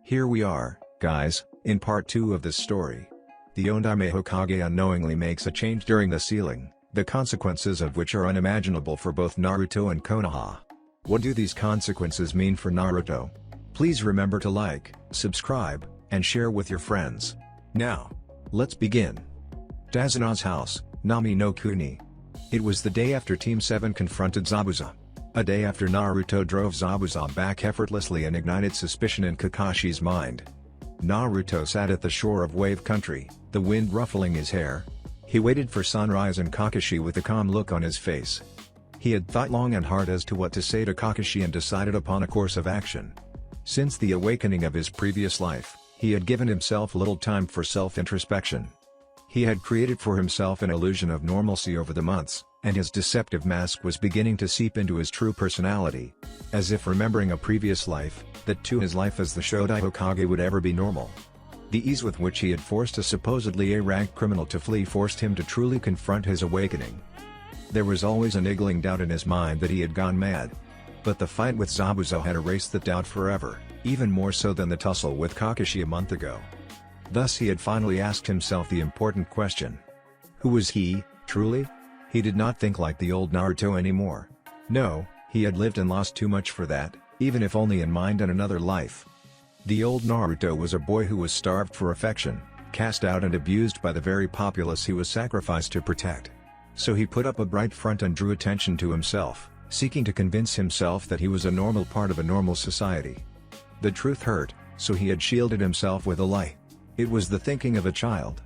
Here we are, guys, in part 2 of this story. The Ondaime Hokage unknowingly makes a change during the sealing, the consequences of which are unimaginable for both Naruto and Konoha. What do these consequences mean for Naruto? Please remember to like, subscribe, and share with your friends. Now, let's begin. Dazuna's house, Nami no Kuni. It was the day after Team 7 confronted Zabuza. A day after Naruto drove Zabuza back effortlessly and ignited suspicion in Kakashi's mind. Naruto sat at the shore of Wave Country, the wind ruffling his hair. He waited for sunrise and Kakashi with a calm look on his face. He had thought long and hard as to what to say to Kakashi and decided upon a course of action. Since the awakening of his previous life, he had given himself little time for self-introspection. He had created for himself an illusion of normalcy over the months, and his deceptive mask was beginning to seep into his true personality. As if remembering a previous life, that too his life as the Shodai Hokage would ever be normal. The ease with which he had forced a supposedly A-rank criminal to flee forced him to truly confront his awakening. There was always a niggling doubt in his mind that he had gone mad. But the fight with Zabuza had erased that doubt forever, even more so than the tussle with Kakashi a month ago. Thus he had finally asked himself the important question. Who was he, truly? He did not think like the old Naruto anymore. No, he had lived and lost too much for that, even if only in mind and another life. The old Naruto was a boy who was starved for affection, cast out and abused by the very populace he was sacrificed to protect. So he put up a bright front and drew attention to himself, seeking to convince himself that he was a normal part of a normal society. The truth hurt, so he had shielded himself with a lie. It was the thinking of a child.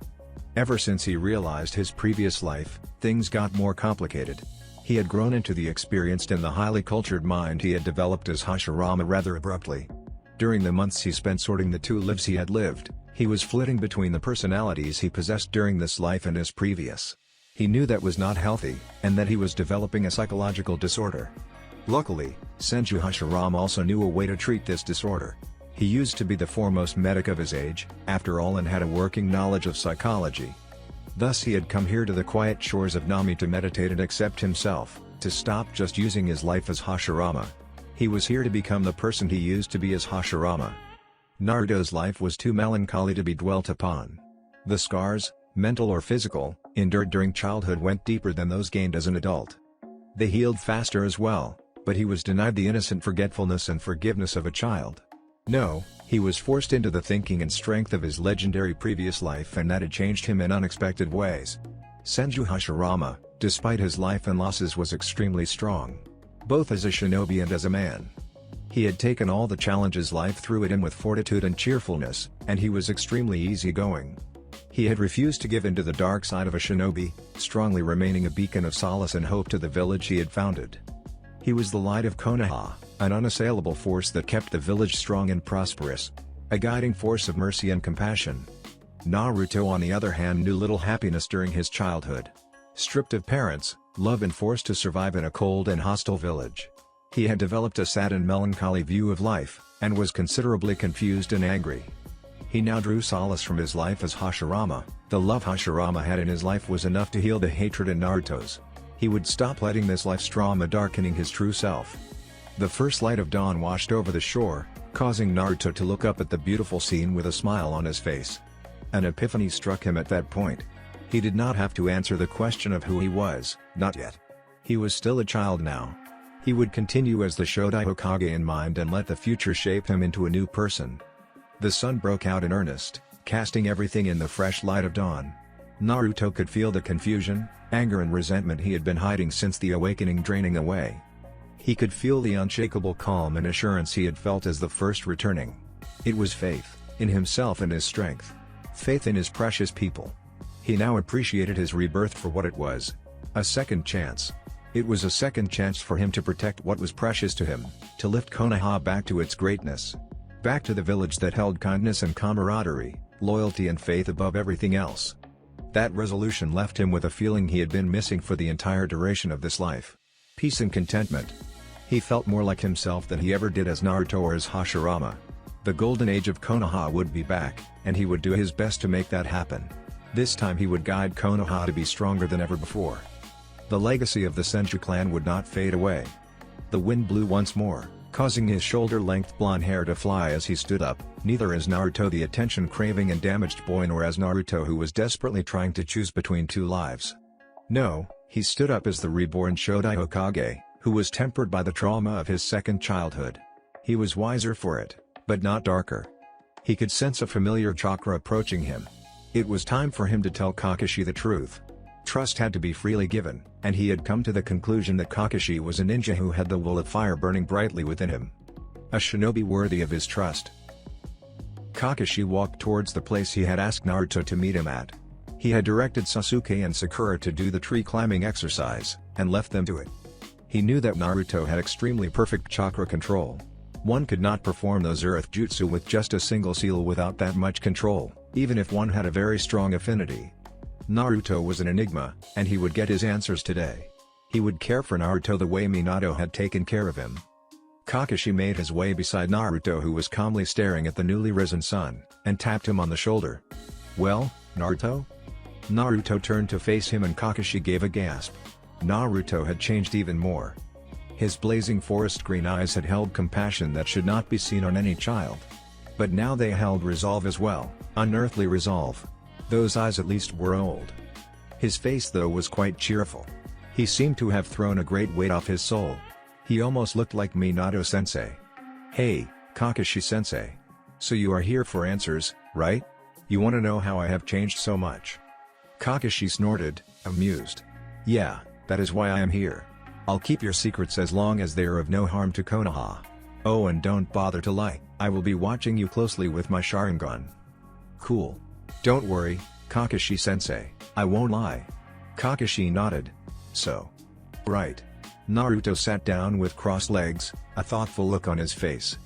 Ever since he realized his previous life, things got more complicated. He had grown into the experienced and the highly cultured mind he had developed as Hashirama rather abruptly. During the months he spent sorting the two lives he had lived, he was flitting between the personalities he possessed during this life and his previous. He knew that was not healthy, and that he was developing a psychological disorder. Luckily, Senju Hashirama also knew a way to treat this disorder. He used to be the foremost medic of his age, after all, and had a working knowledge of psychology. Thus he had come here to the quiet shores of Nami to meditate and accept himself, to stop just using his life as Hashirama. He was here to become the person he used to be as Hashirama. Naruto's life was too melancholy to be dwelt upon. The scars, mental or physical, endured during childhood went deeper than those gained as an adult. They healed faster as well, but he was denied the innocent forgetfulness and forgiveness of a child. No, he was forced into the thinking and strength of his legendary previous life, and that had changed him in unexpected ways. Senju Hashirama, despite his life and losses, was extremely strong. Both as a shinobi and as a man. He had taken all the challenges life threw at him with fortitude and cheerfulness, and he was extremely easygoing. He had refused to give in to the dark side of a shinobi, strongly remaining a beacon of solace and hope to the village he had founded. He was the light of Konoha, an unassailable force that kept the village strong and prosperous. A guiding force of mercy and compassion. Naruto on the other hand knew little happiness during his childhood. Stripped of parents, love, and forced to survive in a cold and hostile village. He had developed a sad and melancholy view of life, and was considerably confused and angry. He now drew solace from his life as Hashirama. The love Hashirama had in his life was enough to heal the hatred in Naruto's. He would stop letting this life's trauma darkening his true self. The first light of dawn washed over the shore, causing Naruto to look up at the beautiful scene with a smile on his face. An epiphany struck him at that point. He did not have to answer the question of who he was, not yet. He was still a child now. He would continue as the Shodai Hokage in mind and let the future shape him into a new person. The sun broke out in earnest, casting everything in the fresh light of dawn. Naruto could feel the confusion, anger and resentment he had been hiding since the awakening draining away. He could feel the unshakable calm and assurance he had felt as the first returning. It was faith, in himself and his strength. Faith in his precious people. He now appreciated his rebirth for what it was. A second chance. It was a second chance for him to protect what was precious to him, to lift Konoha back to its greatness. Back to the village that held kindness and camaraderie, loyalty and faith above everything else. That resolution left him with a feeling he had been missing for the entire duration of this life. Peace and contentment. He felt more like himself than he ever did as Naruto or as Hashirama. The golden age of Konoha would be back, and he would do his best to make that happen. This time he would guide Konoha to be stronger than ever before. The legacy of the Senju clan would not fade away. The wind blew once more. causing his shoulder-length blonde hair to fly as he stood up, neither as Naruto the attention-craving and damaged boy nor as Naruto who was desperately trying to choose between two lives. No, he stood up as the reborn Shodai Hokage, who was tempered by the trauma of his second childhood. He was wiser for it, but not darker. He could sense a familiar chakra approaching him. It was time for him to tell Kakashi the truth. Trust had to be freely given, and he had come to the conclusion that Kakashi was a ninja who had the will of fire burning brightly within him. A shinobi worthy of his trust. Kakashi walked towards the place he had asked Naruto to meet him at. He had directed Sasuke and Sakura to do the tree climbing exercise, and left them to it. He knew that Naruto had extremely perfect chakra control. One could not perform those earth jutsu with just a single seal without that much control, even if one had a very strong affinity. Naruto was an enigma, and he would get his answers today. He would care for Naruto the way Minato had taken care of him. Kakashi made his way beside Naruto, who was calmly staring at the newly risen sun, and tapped him on the shoulder. "Well, Naruto?" Naruto turned to face him and Kakashi gave a gasp. Naruto had changed even more. His blazing forest green eyes had held compassion that should not be seen on any child. But now they held resolve as well, unearthly resolve. Those eyes at least were old. His face though was quite cheerful. He seemed to have thrown a great weight off his soul. He almost looked like Minato-sensei. "Hey, Kakashi-sensei. So you are here for answers, right? You want to know how I have changed so much?" Kakashi snorted, amused. "Yeah, that is why I am here. I'll keep your secrets as long as they are of no harm to Konoha. Oh, and don't bother to lie, I will be watching you closely with my Sharingan." "Cool. Don't worry, Kakashi-sensei, I won't lie." Kakashi nodded. "So. Right." Naruto sat down with crossed legs, a thoughtful look on his face.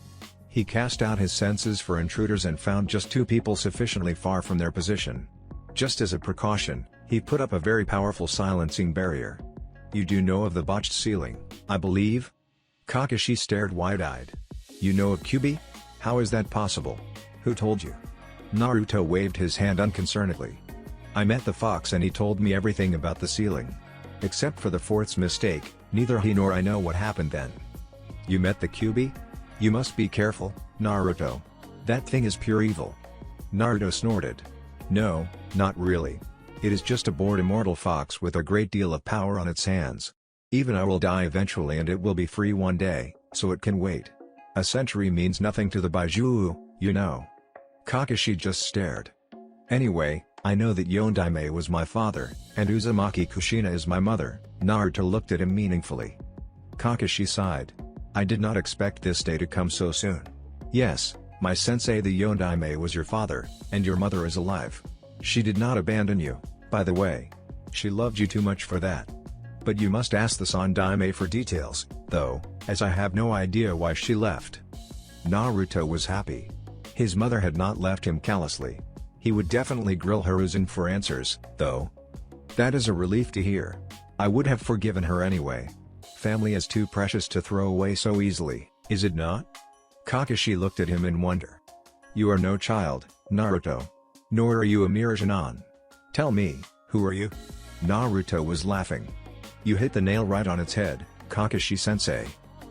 He cast out his senses for intruders and found just two people sufficiently far from their position. Just as a precaution, he put up a very powerful silencing barrier. "You do know of the botched ceiling, I believe?" Kakashi stared wide-eyed. "You know of Kyuubi? How is that possible? Who told you?" Naruto waved his hand unconcernedly. "I met the fox and he told me everything about the ceiling. Except for the fourth's mistake, neither he nor I know what happened then." "You met the Kyuubi? You must be careful, Naruto. That thing is pure evil." Naruto snorted. "No, not really. It is just a bored immortal fox with a great deal of power on its hands. Even I will die eventually and it will be free one day, so it can wait. A century means nothing to the Baizhu, you know." Kakashi just stared. "Anyway, I know that Yondaime was my father, and Uzumaki Kushina is my mother." Naruto looked at him meaningfully. Kakashi sighed. "I did not expect this day to come so soon. Yes, my sensei the Yondaime was your father, and your mother is alive. She did not abandon you, by the way. She loved you too much for that. But you must ask the Sandaime for details, though, as I have no idea why she left." Naruto was happy. His mother had not left him callously. He would definitely grill Hiruzen for answers, though. That is a relief to hear. I would have forgiven her anyway. Family is too precious to throw away so easily, is it not? Kakashi looked at him in wonder. "You are no child, Naruto. Nor are you a mere Jonin. Tell me, who are you?" Naruto was laughing. "You hit the nail right on its head, Kakashi-sensei.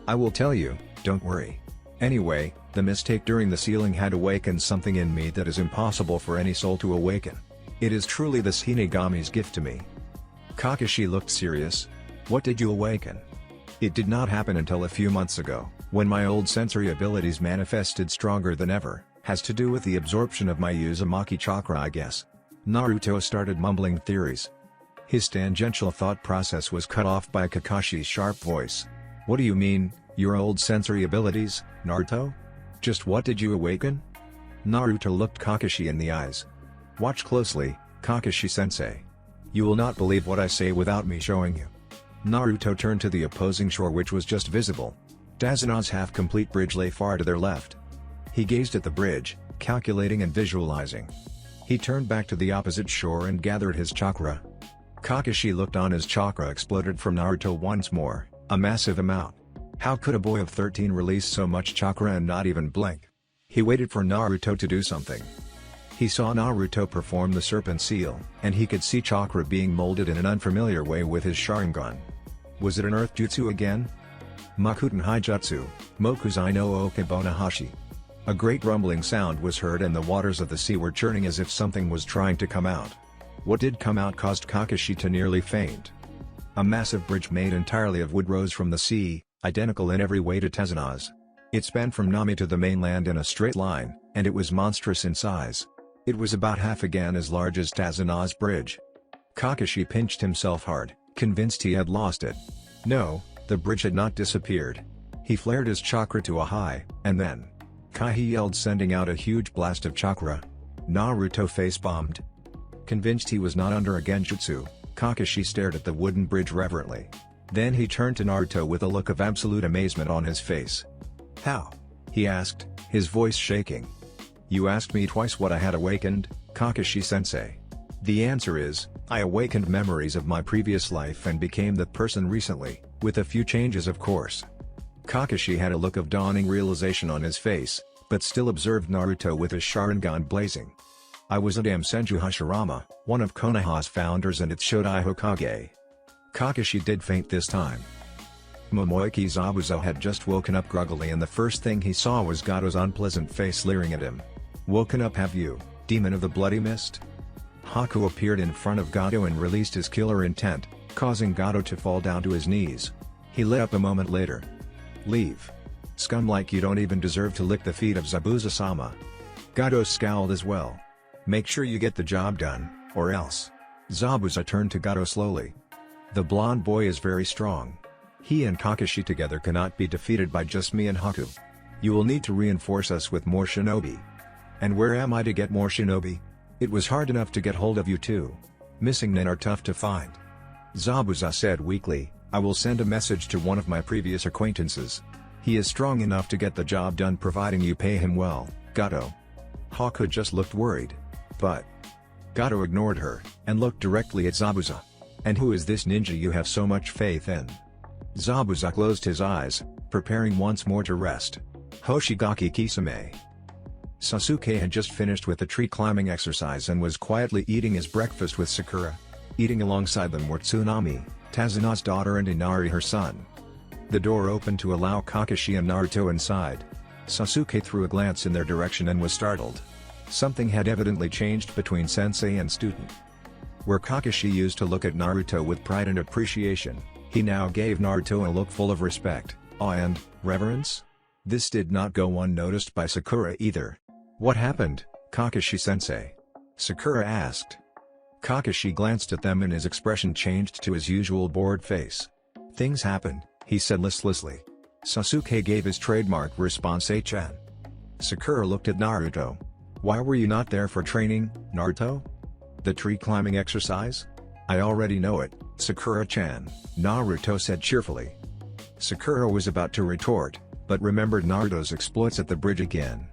I will tell you, don't worry. Anyway, the mistake during the ceiling had awakened something in me that is impossible for any soul to awaken. It is truly the Shinigami's gift to me." Kakashi looked serious. "What did you awaken?" "It did not happen until a few months ago, when my old sensory abilities manifested stronger than ever. Has to do with the absorption of my Uzumaki chakra, I guess." Naruto started mumbling theories. His tangential thought process was cut off by Kakashi's sharp voice. "What do you mean, your old sensory abilities, Naruto? Just what did you awaken?" Naruto looked Kakashi in the eyes. "Watch closely, Kakashi-sensei. You will not believe what I say without me showing you." Naruto turned to the opposing shore, which was just visible. Dazuna's half-complete bridge lay far to their left. He gazed at the bridge, calculating and visualizing. He turned back to the opposite shore and gathered his chakra. Kakashi looked on as chakra exploded from Naruto once more, a massive amount. How could a boy of 13 release so much chakra and not even blink? He waited for Naruto to do something. He saw Naruto perform the serpent seal, and he could see chakra being molded in an unfamiliar way with his Sharingan. Was it an earth jutsu again? Makuten Haijutsu, Mokuzai no Okebonahashi. A great rumbling sound was heard and the waters of the sea were churning as if something was trying to come out. What did come out caused Kakashi to nearly faint. A massive bridge made entirely of wood rose from the sea, identical in every way to Tezuna's. It spanned from Nami to the mainland in a straight line, and it was monstrous in size. It was about half again as large as Tezuna's bridge. Kakashi pinched himself hard, convinced he had lost it. No, the bridge had not disappeared. He flared his chakra to a high, and then... Kai, he yelled, sending out a huge blast of chakra. Naruto face-bombed. Convinced he was not under a genjutsu, Kakashi stared at the wooden bridge reverently. Then he turned to Naruto with a look of absolute amazement on his face. "How?" he asked, his voice shaking. "You asked me twice what I had awakened, Kakashi-sensei. The answer is, I awakened memories of my previous life and became that person recently, with a few changes of course." Kakashi had a look of dawning realization on his face, but still observed Naruto with his Sharingan blazing. "I was a damn Senju Hashirama, one of Konoha's founders and its Shodai Hokage." Kakashi did faint this time. Momoyuki Zabuza had just woken up groggily and the first thing he saw was Gato's unpleasant face leering at him. "Woken up, have you, demon of the bloody mist?" Haku appeared in front of Gato and released his killer intent, causing Gato to fall down to his knees. He lit up a moment later. "Leave. Scum like you don't even deserve to lick the feet of Zabuza-sama." Gato scowled as well. "Make sure you get the job done, or else." Zabuza turned to Gato slowly. "The blonde boy is very strong. He and Kakashi together cannot be defeated by just me and Haku. You will need to reinforce us with more shinobi." "And where am I to get more shinobi? It was hard enough to get hold of you too. Missing nen are tough to find." Zabuza said weakly, "I will send a message to one of my previous acquaintances. He is strong enough to get the job done providing you pay him well, Gato." Haku just looked worried. "But..." Gato ignored her, and looked directly at Zabuza. "And who is this ninja you have so much faith in?" Zabuza closed his eyes, preparing once more to rest. "Hoshigaki Kisame." Sasuke had just finished with the tree climbing exercise and was quietly eating his breakfast with Sakura. Eating alongside them were Tsunami, Tezuna's daughter, and Inari, her son. The door opened to allow Kakashi and Naruto inside. Sasuke threw a glance in their direction and was startled. Something had evidently changed between sensei and student. Where Kakashi used to look at Naruto with pride and appreciation, he now gave Naruto a look full of respect, awe and reverence. This did not go unnoticed by Sakura either. "What happened, Kakashi-sensei?" Sakura asked. Kakashi glanced at them and his expression changed to his usual bored face. "Things happened," he said listlessly. Sasuke gave his trademark response "Chan." Sakura looked at Naruto. "Why were you not there for training, Naruto?" "The tree climbing exercise? I already know it, Sakura-chan," Naruto said cheerfully. Sakura was about to retort, but remembered Naruto's exploits at the bridge again.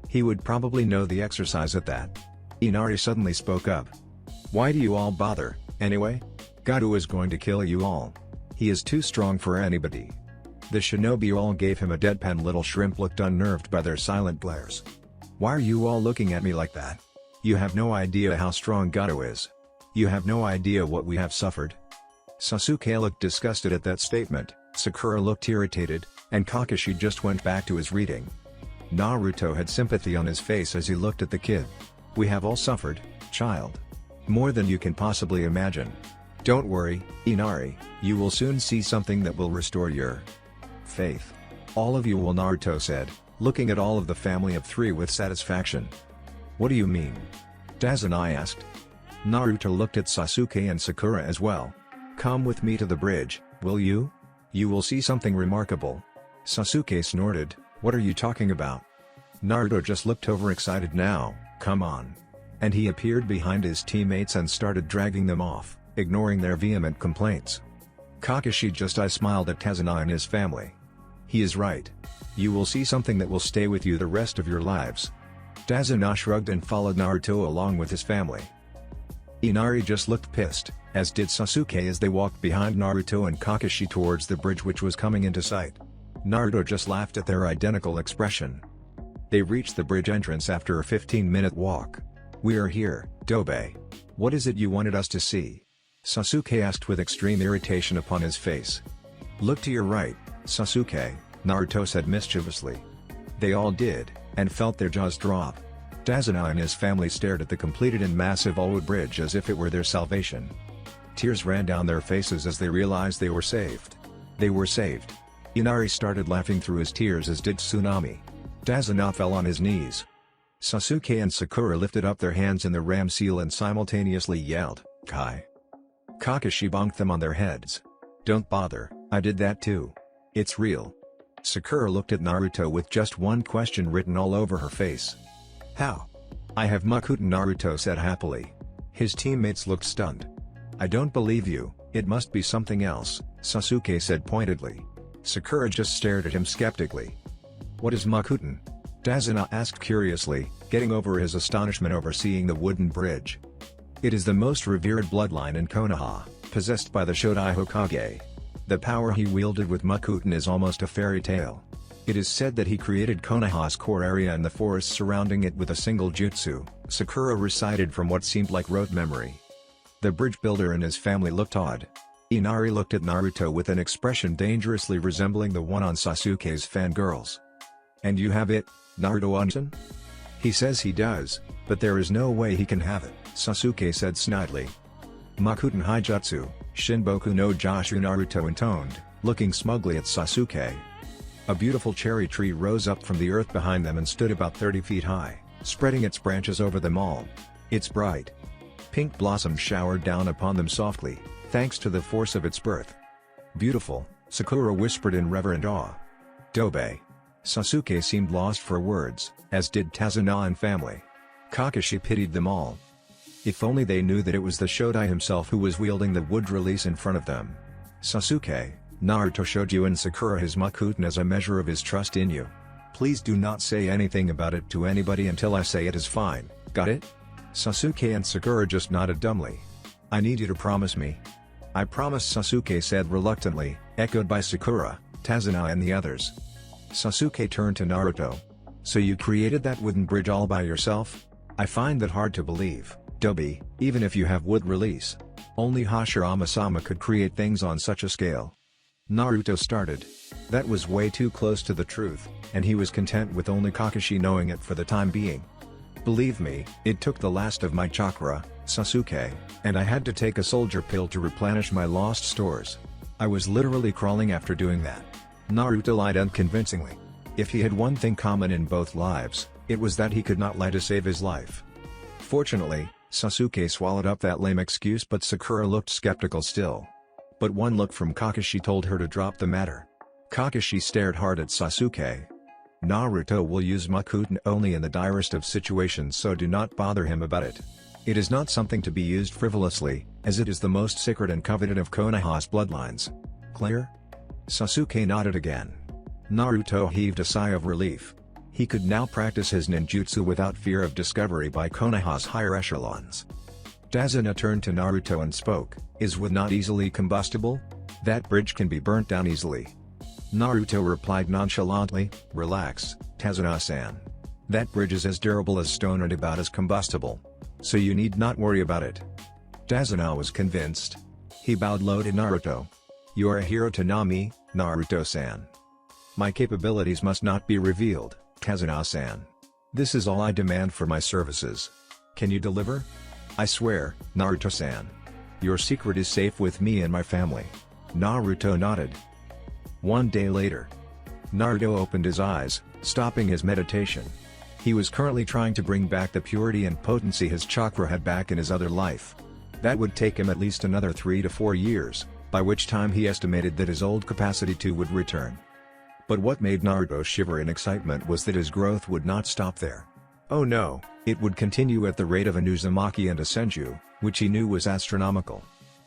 He would probably know the exercise at that. Inari suddenly spoke up. "Why do you all bother, anyway? Gato is going to kill you all. He is too strong for anybody." The shinobi all gave him a deadpan. Little shrimp looked unnerved by their silent glares. "Why are you all looking at me like that? You have no idea how strong Gato is. You have no idea what we have suffered." Sasuke looked disgusted at that statement, Sakura looked irritated, and Kakashi just went back to his reading. Naruto had sympathy on his face as he looked at the kid. "We have all suffered, child. More than you can possibly imagine. Don't worry, Inari, you will soon see something that will restore your faith. All of you will," Naruto said, looking at all of the family of three with satisfaction. "What do you mean?" Tazunai asked. Naruto looked at Sasuke and Sakura as well. "Come with me to the bridge, will you? You will see something remarkable." Sasuke snorted, "What are you talking about?" Naruto just looked overexcited now. "Come on." And he appeared behind his teammates and started dragging them off, ignoring their vehement complaints. Kakashi just smiled at Tazunai and his family. "He is right. You will see something that will stay with you the rest of your lives." Tazunai shrugged and followed Naruto along with his family. Inari just looked pissed, as did Sasuke as they walked behind Naruto and Kakashi towards the bridge which was coming into sight. Naruto just laughed at their identical expression. They reached the bridge entrance after a 15-minute walk. "We are here, Dobe. What is it you wanted us to see?" Sasuke asked with extreme irritation upon his face. "Look to your right, Sasuke, Naruto said mischievously. They all did, and felt their jaws drop. Tazuna and his family stared at the completed and massive all-wood bridge as if it were their salvation. Tears ran down their faces as they realized they were saved. They were saved. Inari started laughing through his tears, as did Tsunami. Tazuna fell on his knees. Sasuke and Sakura lifted up their hands in the ram seal and simultaneously yelled, "Kai!" Kakashi bonked them on their heads. "Don't bother, I did that too. It's real." Sakura looked at Naruto with just one question written all over her face. "How?" "I have Makuten," Naruto said happily. His teammates looked stunned. "I don't believe you, it must be something else," Sasuke said pointedly. Sakura just stared at him skeptically. "What is Makuten?" Tazuna asked curiously, getting over his astonishment over seeing the wooden bridge. "It is the most revered bloodline in Konoha, possessed by the Shodai Hokage. The power he wielded with Makuten is almost a fairy tale. It is said that he created Konoha's core area and the forests surrounding it with a single jutsu," Sakura recited from what seemed like rote memory. The bridge builder and his family looked odd. Inari looked at Naruto with an expression dangerously resembling the one on Sasuke's fangirls. "And you have it, Naruto-san?" "He says he does, but there is no way he can have it," Sasuke said snidely. "Makuten Haijutsu, Shinboku no Joshu," Naruto intoned, looking smugly at Sasuke. A beautiful cherry tree rose up from the earth behind them and stood about 30 feet high, spreading its branches over them all. Its bright pink blossoms showered down upon them softly, thanks to the force of its birth. "Beautiful," Sakura whispered in reverent awe. "Dobe." Sasuke seemed lost for words, as did Tazuna and family. Kakashi pitied them all. If only they knew that it was the Shodai himself who was wielding the wood release in front of them. "Sasuke, Naruto showed you and Sakura his Makuten as a measure of his trust in you. Please do not say anything about it to anybody until I say it is fine, got it?" Sasuke and Sakura just nodded dumbly. "I need you to promise me." "I promise," Sasuke said reluctantly, echoed by Sakura, Tazuna and the others. Sasuke turned to Naruto. "So you created that wooden bridge all by yourself? I find that hard to believe, Dobe, even if you have wood release. Only Hashirama-sama could create things on such a scale." Naruto started. That was way too close to the truth, and he was content with only Kakashi knowing it for the time being. "Believe me, it took the last of my chakra, Sasuke, and I had to take a soldier pill to replenish my lost stores. I was literally crawling after doing that." Naruto lied unconvincingly. If he had one thing common in both lives, it was that he could not lie to save his life. Fortunately, Sasuke swallowed up that lame excuse, but Sakura looked skeptical still. But one look from Kakashi told her to drop the matter. Kakashi stared hard at Sasuke. "Naruto will use Makuten only in the direst of situations, so do not bother him about it. It is not something to be used frivolously, as it is the most sacred and coveted of Konoha's bloodlines. Clear?" Sasuke nodded again. Naruto heaved a sigh of relief. He could now practice his ninjutsu without fear of discovery by Konoha's higher echelons. Tazuna turned to Naruto and spoke, "Is wood not easily combustible? That bridge can be burnt down easily." Naruto replied nonchalantly, "Relax, Tazuna-san. That bridge is as durable as stone and about as combustible. So you need not worry about it." Tazuna was convinced. He bowed low to Naruto. "You are a hero to Nami, Naruto-san. My capabilities must not be revealed, Tazuna-san. This is all I demand for my services. Can you deliver?" "I swear, Naruto-san. Your secret is safe with me and my family." Naruto nodded. One day later, Naruto opened his eyes, stopping his meditation. He was currently trying to bring back the purity and potency his chakra had back in his other life. That would take him at least another 3 to 4 years, by which time he estimated that his old capacity too would return. But what made Naruto shiver in excitement was that his growth would not stop there. Oh no, it would continue at the rate of an Uzumaki and a Senju, which he knew was astronomical.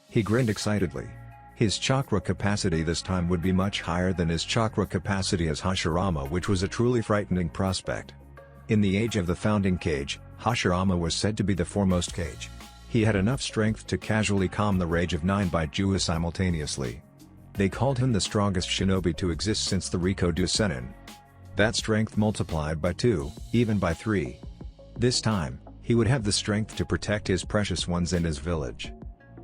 He grinned excitedly. His chakra capacity this time would be much higher than his chakra capacity as Hashirama, which was a truly frightening prospect. In the age of the founding Kage, Hashirama was said to be the foremost Kage. He had enough strength to casually calm the rage of 9 Baijuo simultaneously. They called him the strongest shinobi to exist since the Rikodo Sennin. That strength multiplied by 2, even by 3. This time, he would have the strength to protect his precious ones and his village.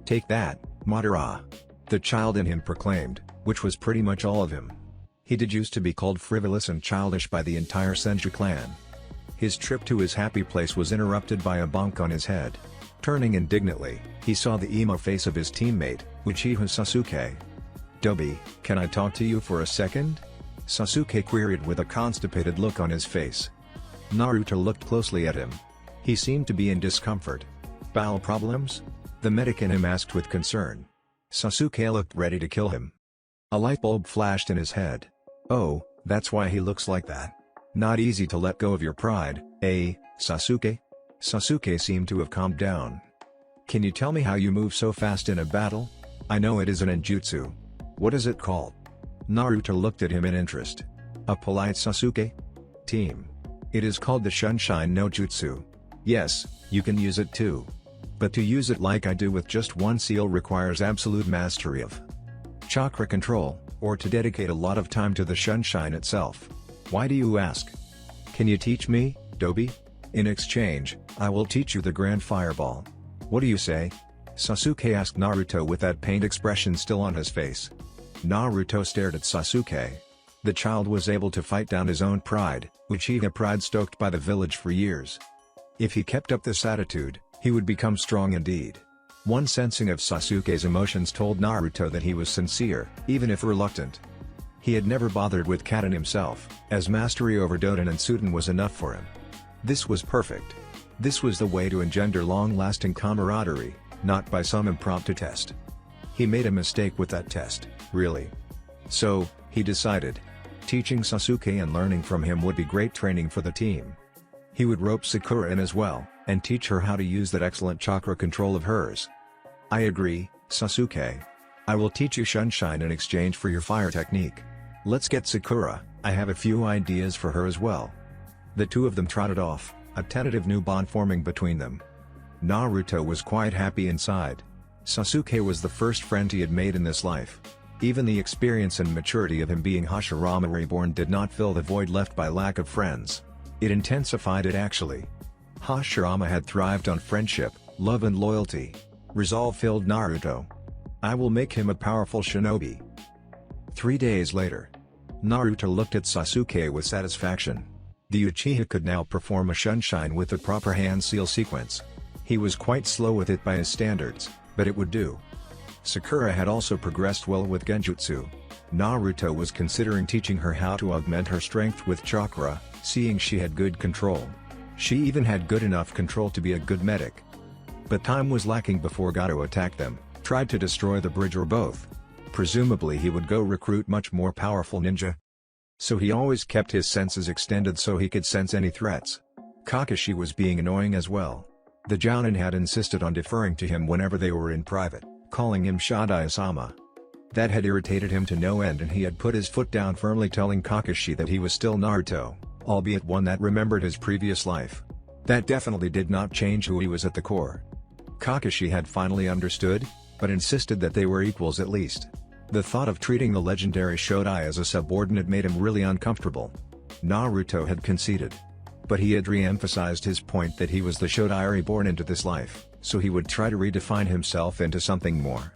"Take that, Madara!" the child in him proclaimed, which was pretty much all of him. He did used to be called frivolous and childish by the entire Senju clan. His trip to his happy place was interrupted by a bonk on his head. Turning indignantly, he saw the emo face of his teammate, Uchiha Sasuke. "Dobi, can I talk to you for a second?" Sasuke queried with a constipated look on his face. Naruto looked closely at him. He seemed to be in discomfort. "Bowel problems?" the medic in him asked with concern. Sasuke looked ready to kill him. A light bulb flashed in his head. "Oh, that's why he looks like that. Not easy to let go of your pride, eh, Sasuke?" Sasuke seemed to have calmed down. "Can you tell me how you move so fast in a battle? I know it is an ninjutsu. What is it called?" Naruto looked at him in interest. "A polite Sasuke? Team. It is called the Shunshin no Jutsu. Yes, you can use it too. But to use it like I do with just one seal requires absolute mastery of chakra control, or to dedicate a lot of time to the Shunshin itself. Why do you ask? Can you teach me, Dobi? In exchange, I will teach you the Grand Fireball. What do you say?" Sasuke asked Naruto with that pained expression still on his face. Naruto stared at Sasuke. The child was able to fight down his own pride, Uchiha pride stoked by the village for years. If he kept up this attitude, he would become strong indeed. One sensing of Sasuke's emotions told Naruto that he was sincere, even if reluctant. He had never bothered with Kaden himself, as mastery over Doden and Suten was enough for him. This was perfect. This was the way to engender long-lasting camaraderie, not by some impromptu test. He made a mistake with that test, really. So, he decided. Teaching Sasuke and learning from him would be great training for the team. He would rope Sakura in as well, and teach her how to use that excellent chakra control of hers. "I agree, Sasuke. I will teach you Shunshin in exchange for your fire technique. Let's get Sakura, I have a few ideas for her as well." The two of them trotted off, a tentative new bond forming between them. Naruto was quite happy inside. Sasuke was the first friend he had made in this life. Even the experience and maturity of him being Hashirama reborn did not fill the void left by lack of friends. It intensified it actually. Hashirama had thrived on friendship, love and loyalty. Resolve filled Naruto. "I will make him a powerful shinobi." 3 days later. Naruto looked at Sasuke with satisfaction. The Uchiha could now perform a Shunshin with the proper hand seal sequence. He was quite slow with it by his standards, but it would do. Sakura had also progressed well with Genjutsu. Naruto was considering teaching her how to augment her strength with chakra, seeing she had good control. She even had good enough control to be a good medic. But time was lacking before Gato attacked them, tried to destroy the bridge or both. Presumably he would go recruit much more powerful ninja. So he always kept his senses extended so he could sense any threats. Kakashi was being annoying as well. The Jounin had insisted on deferring to him whenever they were in private, calling him Shadai-sama. That had irritated him to no end and he had put his foot down firmly telling Kakashi that he was still Naruto, albeit one that remembered his previous life. That definitely did not change who he was at the core. Kakashi had finally understood, but insisted that they were equals at least. The thought of treating the legendary Shodai as a subordinate made him really uncomfortable. Naruto had conceded. But he had re-emphasized his point that he was the Shodai reborn into this life, so he would try to redefine himself into something more.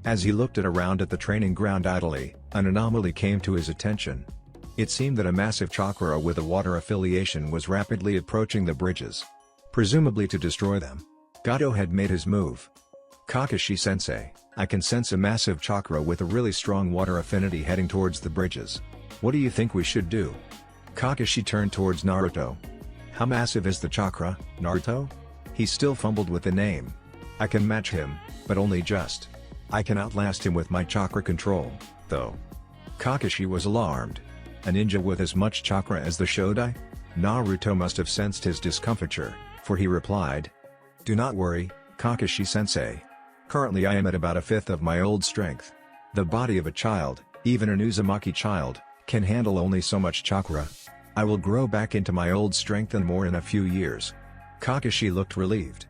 As he looked around at the training ground idly, an anomaly came to his attention. It seemed that a massive chakra with a water affiliation was rapidly approaching the bridges. Presumably to destroy them. Gato had made his move. "Kakashi-sensei, I can sense a massive chakra with a really strong water affinity heading towards the bridges. What do you think we should do?" Kakashi turned towards Naruto. "How massive is the chakra, Naruto?" He still fumbled with the name. "I can match him, but only just. I can outlast him with my chakra control, though." Kakashi was alarmed. A ninja with as much chakra as the Shodai? Naruto must have sensed his discomfiture, for he replied. "Do not worry, Kakashi-sensei. Currently I am at about a fifth of my old strength. The body of a child, even an Uzumaki child, can handle only so much chakra. I will grow back into my old strength and more in a few years." Kakashi looked relieved.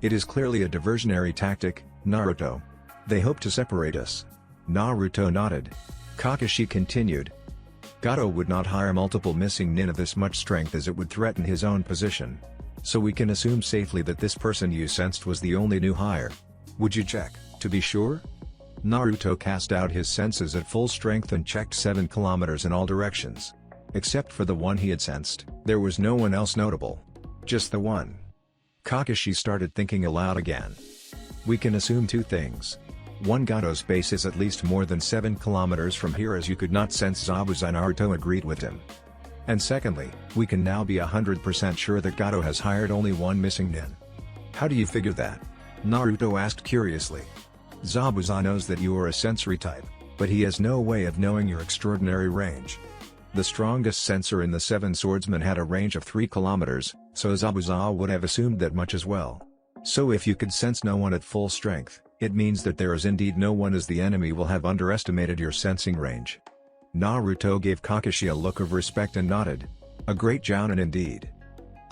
"It is clearly a diversionary tactic, Naruto. They hope to separate us." Naruto nodded. Kakashi continued. "Gato would not hire multiple missing nin of this much strength as it would threaten his own position. So we can assume safely that this person you sensed was the only new hire. Would you check, to be sure?" Naruto cast out his senses at full strength and checked 7 kilometers in all directions. Except for the one he had sensed, there was no one else notable. Just the one. Kakashi started thinking aloud again. We can assume 2 things. 1. Gato's base is at least more than 7 kilometers from here, as you could not sense Zabuza. Naruto agreed with him. And secondly, we can now be 100% sure that Gato has hired only one missing nin. How do you figure that? Naruto asked curiously. Zabuza knows that you are a sensory type, but he has no way of knowing your extraordinary range. The strongest sensor in the 7 swordsmen had a range of 3 kilometers, so Zabuza would have assumed that much as well. So if you could sense no one at full strength, it means that there is indeed no one, as the enemy will have underestimated your sensing range. Naruto gave Kakashi a look of respect and nodded. A great jounin indeed.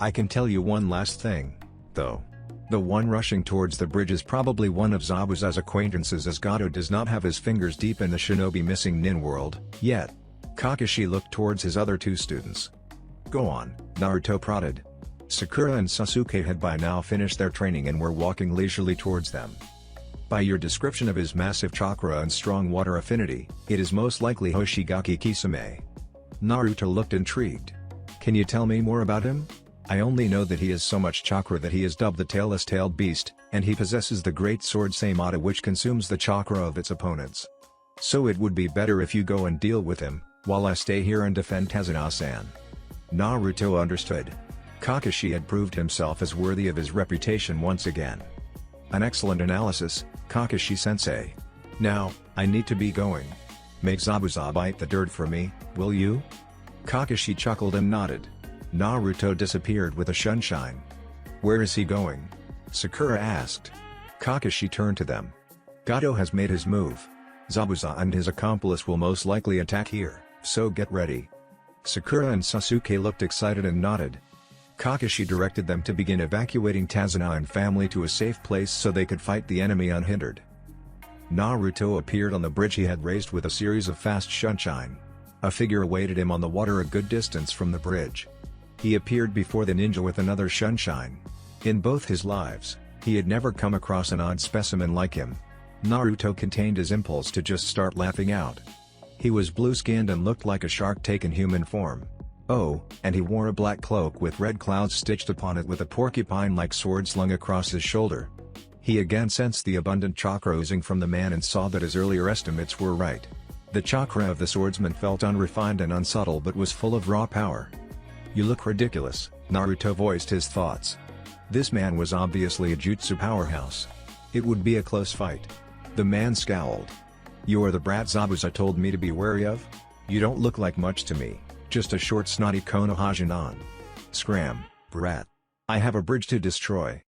I can tell you one last thing, though. The one rushing towards the bridge is probably one of Zabuza's acquaintances, as Gato does not have his fingers deep in the shinobi missing nin world, yet. Kakashi looked towards his other 2 students. Go on, Naruto prodded. Sakura and Sasuke had by now finished their training and were walking leisurely towards them. By your description of his massive chakra and strong water affinity, it is most likely Hoshigaki Kisame. Naruto looked intrigued. Can you tell me more about him? I only know that he has so much chakra that he is dubbed the tailless-tailed beast, and he possesses the great sword Saimata, which consumes the chakra of its opponents. So it would be better if you go and deal with him, while I stay here and defend Kazuna-san. Naruto understood. Kakashi had proved himself as worthy of his reputation once again. An excellent analysis, Kakashi-sensei. Now, I need to be going. Make Zabuza bite the dirt for me, will you? Kakashi chuckled and nodded. Naruto disappeared with a shunshine. Where is he going? Sakura asked. Kakashi turned to them. Gato has made his move. Zabuza and his accomplice will most likely attack here, so get ready. Sakura and Sasuke looked excited and nodded. Kakashi directed them to begin evacuating Kazuna and family to a safe place so they could fight the enemy unhindered. Naruto appeared on the bridge he had raised with a series of fast shunshine. A figure awaited him on the water a good distance from the bridge. He appeared before the ninja with another shunshine. In both his lives, he had never come across an odd specimen like him. Naruto contained his impulse to just start laughing out. He was blue-skinned and looked like a shark taken human form. Oh, and he wore a black cloak with red clouds stitched upon it with a porcupine-like sword slung across his shoulder. He again sensed the abundant chakra oozing from the man and saw that his earlier estimates were right. The chakra of the swordsman felt unrefined and unsubtle but was full of raw power. You look ridiculous, Naruto voiced his thoughts. This man was obviously a jutsu powerhouse. It would be a close fight. The man scowled. You're the brat Zabuza told me to be wary of? You don't look like much to me, just a short snotty Konoha. Scram, brat. I have a bridge to destroy.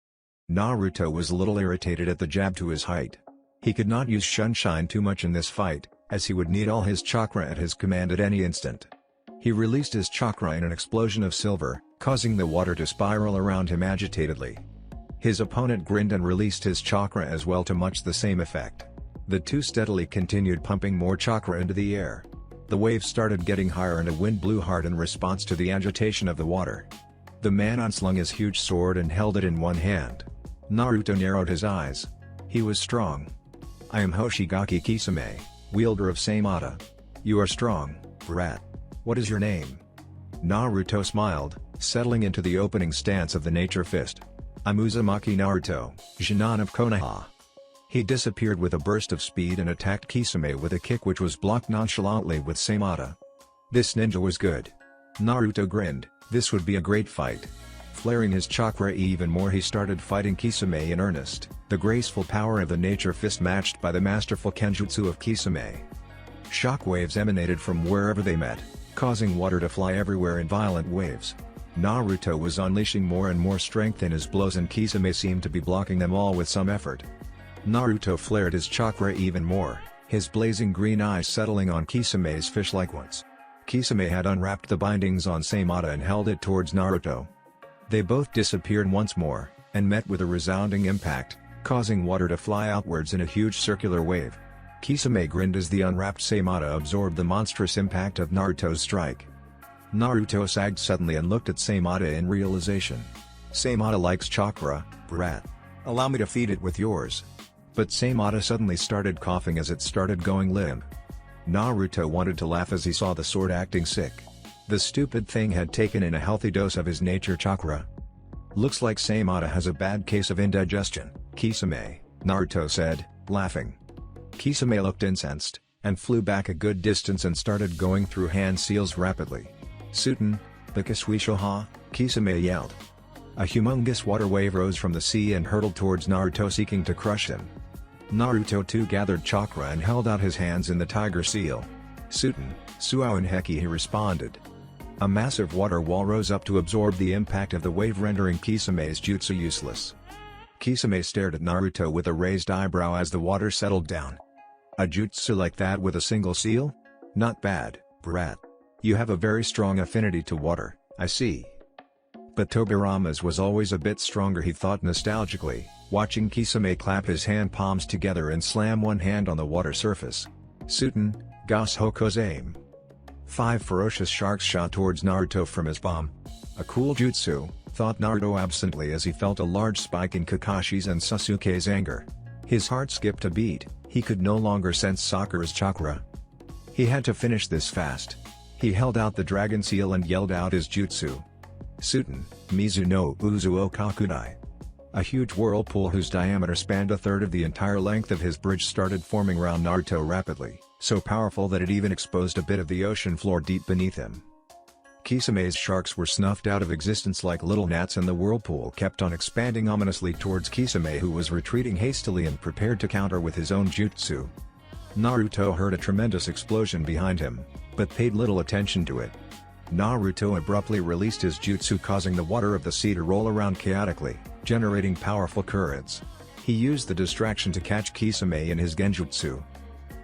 Naruto was a little irritated at the jab to his height. He could not use shunshine too much in this fight, as he would need all his chakra at his command at any instant. He released his chakra in an explosion of silver, causing the water to spiral around him agitatedly. His opponent grinned and released his chakra as well to much the same effect. The two steadily continued pumping more chakra into the air. The waves started getting higher and a wind blew hard in response to the agitation of the water. The man unslung his huge sword and held it in one hand. Naruto narrowed his eyes. He was strong. I am Hoshigaki Kisame, wielder of Saimata. You are strong, brat. What is your name? Naruto smiled, settling into the opening stance of the nature fist. I'm Uzumaki Naruto, Jinan of Konoha. He disappeared with a burst of speed and attacked Kisame with a kick which was blocked nonchalantly with Saimata. This ninja was good. Naruto grinned, this would be a great fight. Flaring his chakra even more, he started fighting Kisame in earnest, the graceful power of the nature fist matched by the masterful kenjutsu of Kisame. Shockwaves emanated from wherever they met, causing water to fly everywhere in violent waves. Naruto was unleashing more and more strength in his blows and Kisame seemed to be blocking them all with some effort. Naruto flared his chakra even more, his blazing green eyes settling on Kisame's fish-like ones. Kisame had unwrapped the bindings on Saimata and held it towards Naruto. They both disappeared once more, and met with a resounding impact, causing water to fly outwards in a huge circular wave. Kisame grinned as the unwrapped Saimata absorbed the monstrous impact of Naruto's strike. Naruto sagged suddenly and looked at Saimata in realization. Saimata likes chakra, brat. Allow me to feed it with yours. But Samada suddenly started coughing as it started going limp. Naruto wanted to laugh as he saw the sword acting sick. The stupid thing had taken in a healthy dose of his nature chakra. "Looks like Samada has a bad case of indigestion, Kisame," Naruto said, laughing. Kisame looked incensed, and flew back a good distance and started going through hand seals rapidly. "Suiten, Bakasuishoha," Kisame yelled. A humongous water wave rose from the sea and hurtled towards Naruto seeking to crush him. Naruto too gathered chakra and held out his hands in the tiger seal. "Suiten, Suoin Heki," he responded. A massive water wall rose up to absorb the impact of the wave, rendering Kisame's jutsu useless. Kisame stared at Naruto with a raised eyebrow as the water settled down. "A jutsu like that with a single seal? Not bad, brat. You have a very strong affinity to water, I see." But Tobirama's was always a bit stronger, he thought nostalgically, watching Kisame clap his hand palms together and slam one hand on the water surface. "Suiten, Gas Hokozame." 5 ferocious sharks shot towards Naruto from his palm. A cool jutsu, thought Naruto absently as he felt a large spike in Kakashi's and Sasuke's anger. His heart skipped a beat, he could no longer sense Sakura's chakra. He had to finish this fast. He held out the dragon seal and yelled out his jutsu. "Suiten, Mizu no Uzu o Kakudai." A huge whirlpool whose diameter spanned a third of the entire length of his bridge started forming around Naruto rapidly, so powerful that it even exposed a bit of the ocean floor deep beneath him. Kisame's sharks were snuffed out of existence like little gnats, and the whirlpool kept on expanding ominously towards Kisame, who was retreating hastily and prepared to counter with his own jutsu. Naruto heard a tremendous explosion behind him, but paid little attention to it. Naruto abruptly released his jutsu, causing the water of the sea to roll around chaotically, generating powerful currents. He used the distraction to catch Kisame in his genjutsu.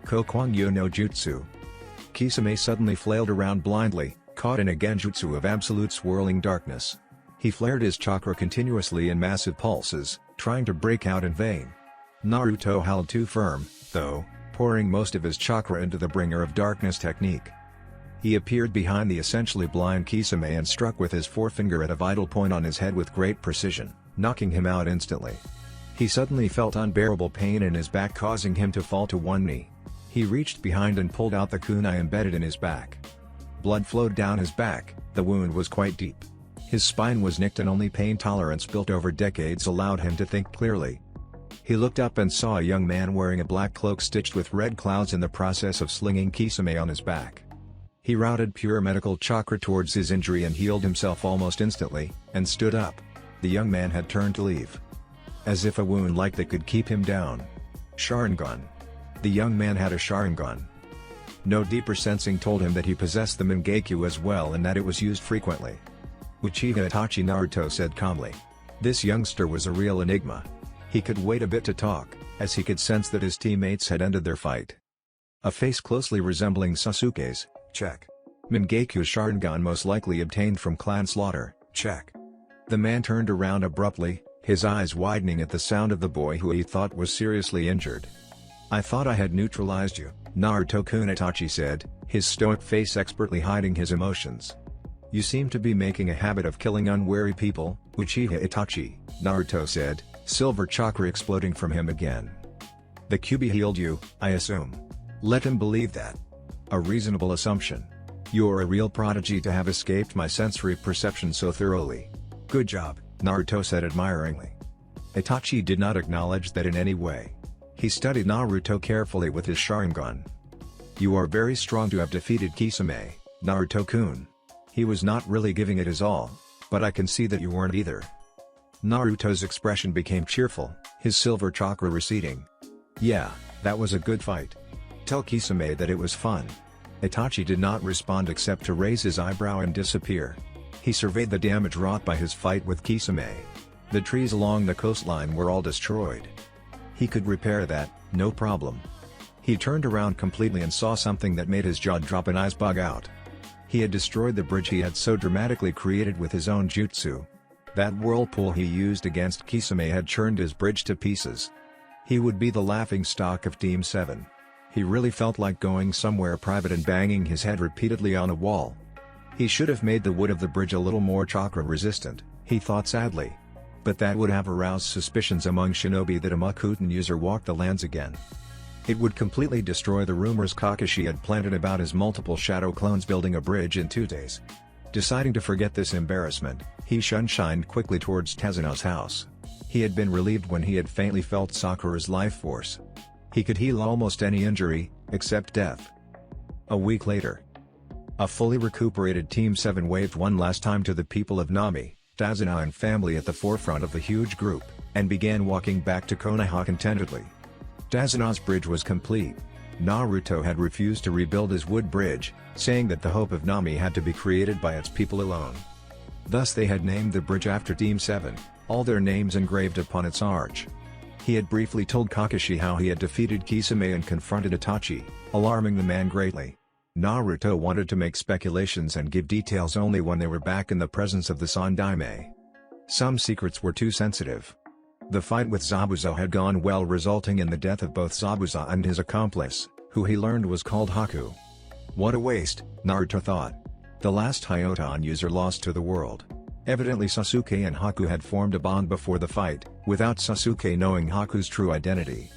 Kokwangyo no Jutsu. Kisame suddenly flailed around blindly, caught in a genjutsu of absolute swirling darkness. He flared his chakra continuously in massive pulses, trying to break out in vain. Naruto held too firm, though, pouring most of his chakra into the bringer of darkness technique. He appeared behind the essentially blind Kisame and struck with his forefinger at a vital point on his head with great precision, knocking him out instantly. He suddenly felt unbearable pain in his back, causing him to fall to one knee. He reached behind and pulled out the kunai embedded in his back. Blood flowed down his back, the wound was quite deep. His spine was nicked and only pain tolerance built over decades allowed him to think clearly. He looked up and saw a young man wearing a black cloak stitched with red clouds in the process of slinging Kisame on his back. He routed pure medical chakra towards his injury and healed himself almost instantly, and stood up. The young man had turned to leave. As if a wound like that could keep him down. Sharingan. The young man had a Sharingan. No deeper sensing told him that he possessed the Mangekyo as well and that it was used frequently. "Uchiha Itachi," Naruto said calmly. This youngster was a real enigma. He could wait a bit to talk, as he could sense that his teammates had ended their fight. A face closely resembling Sasuke's, check. Mangekyo Sharingan most likely obtained from clan slaughter, check. The man turned around abruptly, his eyes widening at the sound of the boy who he thought was seriously injured. "I thought I had neutralized you," Naruto-kun, Itachi said, his stoic face expertly hiding his emotions. "You seem to be making a habit of killing unwary people, Uchiha Itachi," Naruto said, silver chakra exploding from him again. "The Kyuubi healed you, I assume. Let him believe that. A reasonable assumption. You're a real prodigy to have escaped my sensory perception so thoroughly. Good job," Naruto said admiringly. Itachi did not acknowledge that in any way. He studied Naruto carefully with his Sharingan. "You are very strong to have defeated Kisame, Naruto-kun. He was not really giving it his all, but I can see that you weren't either." Naruto's expression became cheerful, his silver chakra receding. "Yeah, that was a good fight. Tell Kisame that it was fun." Itachi did not respond except to raise his eyebrow and disappear. He surveyed the damage wrought by his fight with Kisame. The trees along the coastline were all destroyed. He could repair that, no problem. He turned around completely and saw something that made his jaw drop and eyes bug out. He had destroyed the bridge he had so dramatically created with his own jutsu. That whirlpool he used against Kisame had churned his bridge to pieces. He would be the laughingstock of Team 7. He really felt like going somewhere private and banging his head repeatedly on a wall. He should have made the wood of the bridge a little more chakra resistant, he thought sadly. But that would have aroused suspicions among shinobi that a Makuten user walked the lands again. It would completely destroy the rumors Kakashi had planted about his multiple shadow clones building a bridge in 2 days. Deciding to forget this embarrassment, he shined quickly towards Tezuno's house. He had been relieved when he had faintly felt Sakura's life force. He could heal almost any injury, except death. A week later, a fully recuperated Team 7 waved one last time to the people of Nami, Tezuno and family at the forefront of the huge group, and began walking back to Konoha contentedly. Tezuno's bridge was complete. Naruto had refused to rebuild his wood bridge, saying that the hope of Nami had to be created by its people alone. Thus they had named the bridge after Team 7, all their names engraved upon its arch. He had briefly told Kakashi how he had defeated Kisame and confronted Itachi, alarming the man greatly. Naruto wanted to make speculations and give details only when they were back in the presence of the Sandaime. Some secrets were too sensitive. The fight with Zabuza had gone well, resulting in the death of both Zabuza and his accomplice, who he learned was called Haku. What a waste, Naruto thought. The last Hyoton user lost to the world. Evidently Sasuke and Haku had formed a bond before the fight, without Sasuke knowing Haku's true identity.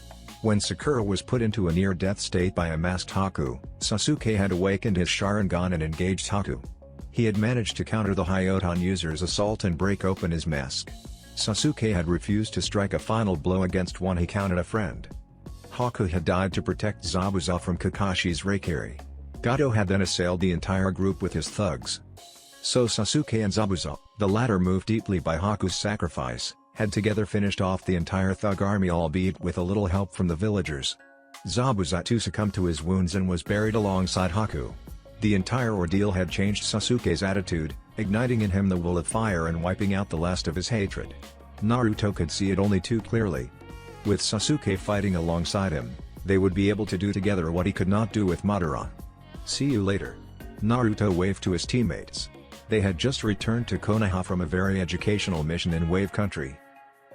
When Sakura was put into a near-death state by a masked Haku, Sasuke had awakened his Sharingan and engaged Haku. He had managed to counter the Hyoton user's assault and break open his mask. Sasuke had refused to strike a final blow against one he counted a friend. Haku had died to protect Zabuza from Kakashi's Reikiri. Gato had then assailed the entire group with his thugs. So Sasuke and Zabuza, the latter moved deeply by Haku's sacrifice, had together finished off the entire thug army, albeit with a little help from the villagers. Zabuza too succumbed to his wounds and was buried alongside Haku. The entire ordeal had changed Sasuke's attitude, igniting in him the will of fire and wiping out the last of his hatred. Naruto could see it only too clearly. With Sasuke fighting alongside him, they would be able to do together what he could not do with Madara. See you later. Naruto waved to his teammates. They had just returned to Konoha from a very educational mission in Wave Country.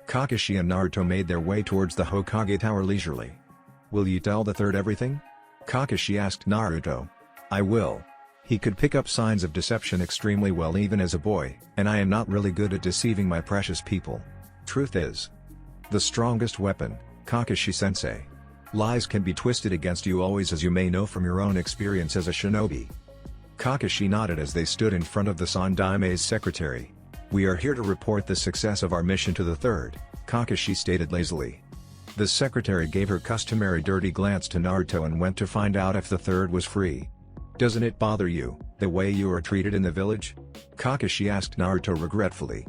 Kakashi and Naruto made their way towards the Hokage Tower leisurely. Will you tell the third everything? Kakashi asked Naruto. I will. He could pick up signs of deception extremely well even as a boy, and I am not really good at deceiving my precious people. Truth is the strongest weapon, Kakashi-sensei. Lies can be twisted against you always, as you may know from your own experience as a shinobi. Kakashi nodded as they stood in front of the Sandaime's secretary. We are here to report the success of our mission to the third, Kakashi stated lazily. The secretary gave her customary dirty glance to Naruto and went to find out if the third was free. Doesn't it bother you, the way you are treated in the village? Kakashi asked Naruto regretfully.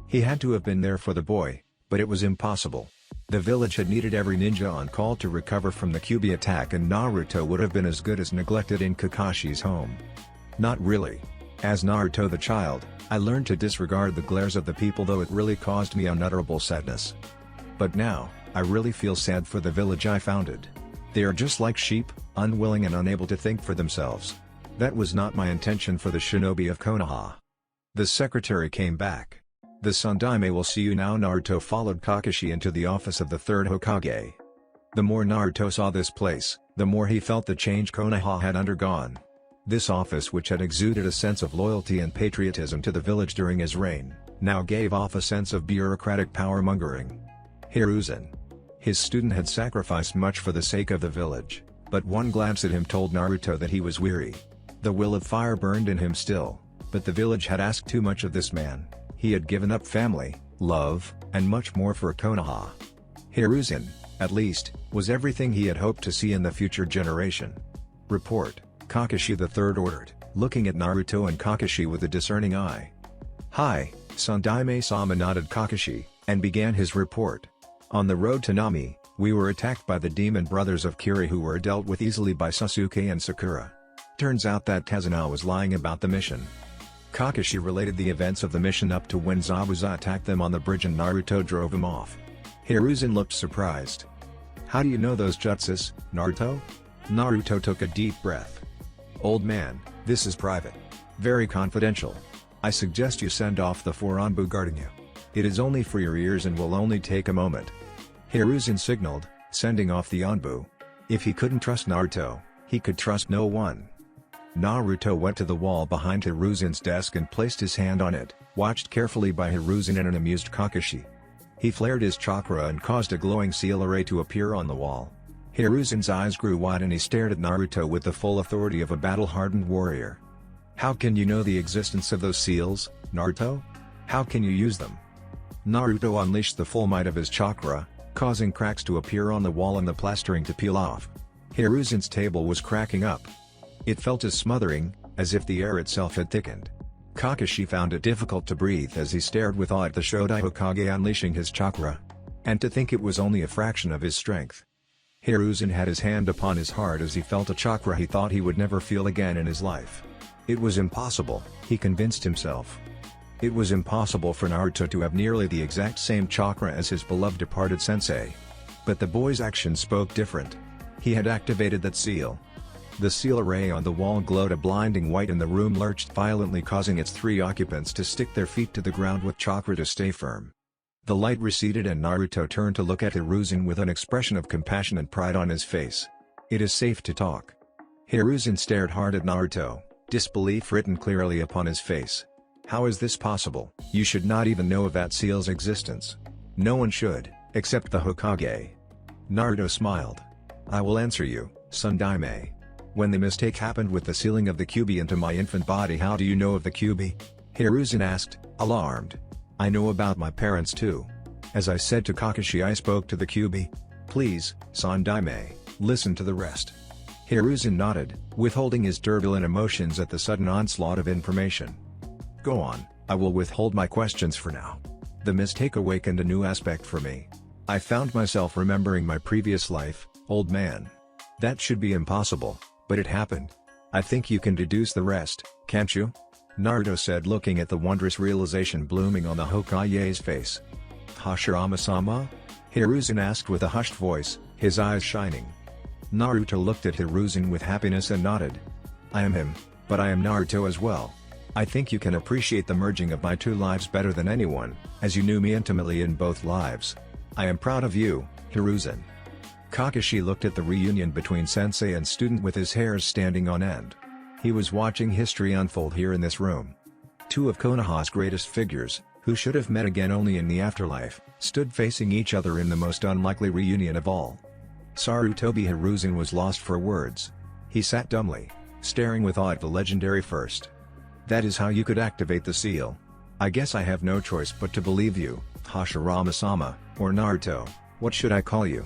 He had to have been there for the boy, but it was impossible. The village had needed every ninja on call to recover from the Kyuubi attack, and Naruto would have been as good as neglected in Kakashi's home. Not really. As Naruto the child, I learned to disregard the glares of the people, though it really caused me unutterable sadness. But now, I really feel sad for the village I founded. They are just like sheep, unwilling and unable to think for themselves. That was not my intention for the shinobi of Konoha. The secretary came back. The Sandaime will see you now. Naruto followed Kakashi into the office of the third Hokage. The more Naruto saw this place, the more he felt the change Konoha had undergone. This office, which had exuded a sense of loyalty and patriotism to the village during his reign, now gave off a sense of bureaucratic power-mongering. Hiruzen. His student had sacrificed much for the sake of the village, but one glance at him told Naruto that he was weary. The will of fire burned in him still, but the village had asked too much of this man. He had given up family, love, and much more for Konoha. Hiruzen, at least, was everything he had hoped to see in the future generation. Report, Kakashi III ordered, looking at Naruto and Kakashi with a discerning eye. Hi, Sandaime-sama nodded Kakashi, and began his report. On the road to Nami, we were attacked by the demon brothers of Kiri, who were dealt with easily by Sasuke and Sakura. Turns out that Tezuno was lying about the mission. Kakashi related the events of the mission up to when Zabuza attacked them on the bridge and Naruto drove him off. Hiruzen looked surprised. How do you know those jutsus, Naruto? Naruto took a deep breath. Old man, this is private. Very confidential. I suggest you send off the 4 Anbu guarding you. It is only for your ears and will only take a moment. Hiruzen signaled, sending off the Anbu. If he couldn't trust Naruto, he could trust no one. Naruto went to the wall behind Hiruzen's desk and placed his hand on it, watched carefully by Hiruzen and an amused Kakashi. He flared his chakra and caused a glowing seal array to appear on the wall. Hiruzen's eyes grew wide and he stared at Naruto with the full authority of a battle-hardened warrior. "How can you know the existence of those seals, Naruto? How can you use them?" Naruto unleashed the full might of his chakra, causing cracks to appear on the wall and the plastering to peel off. Hiruzen's table was cracking up. It felt as smothering, as if the air itself had thickened. Kakashi found it difficult to breathe as he stared with awe at the Shodai Hokage unleashing his chakra. And to think it was only a fraction of his strength. Hiruzen had his hand upon his heart as he felt a chakra he thought he would never feel again in his life. It was impossible, he convinced himself. It was impossible for Naruto to have nearly the exact same chakra as his beloved departed sensei. But the boy's actions spoke different. He had activated that seal. The seal array on the wall glowed a blinding white and the room lurched violently, causing its 3 occupants to stick their feet to the ground with chakra to stay firm. The light receded and Naruto turned to look at Hiruzen with an expression of compassion and pride on his face. "It is safe to talk." Hiruzen stared hard at Naruto, disbelief written clearly upon his face. "How is this possible? You should not even know of that seal's existence." "No one should, except the Hokage." Naruto smiled. "I will answer you, son Daime. When the mistake happened with the sealing of the Kyuubi into my infant body, how do you know of the Kyuubi?" Hiruzen asked, alarmed. "I know about my parents too. As I said to Kakashi, I spoke to the Kyuubi. Please, son Daime, listen to the rest." Hiruzen nodded, withholding his turbulent emotions at the sudden onslaught of information. "Go on, I will withhold my questions for now. The mistake awakened a new aspect for me. I found myself remembering my previous life, old man. That should be impossible, but it happened. I think you can deduce the rest, can't you?" Naruto said, looking at the wondrous realization blooming on the Hokage's face. "Hashirama-sama?" Hiruzen asked with a hushed voice, his eyes shining. Naruto looked at Hiruzen with happiness and nodded. "I am him, but I am Naruto as well. I think you can appreciate the merging of my 2 lives better than anyone, as you knew me intimately in both lives. I am proud of you, Hiruzen." Kakashi looked at the reunion between sensei and student with his hairs standing on end. He was watching history unfold here in this room. 2 of Konoha's greatest figures, who should have met again only in the afterlife, stood facing each other in the most unlikely reunion of all. Sarutobi Hiruzen was lost for words. He sat dumbly, staring with awe at the legendary first. "That is how you could activate the seal. I guess I have no choice but to believe you, Hashirama-sama, or Naruto. What should I call you?"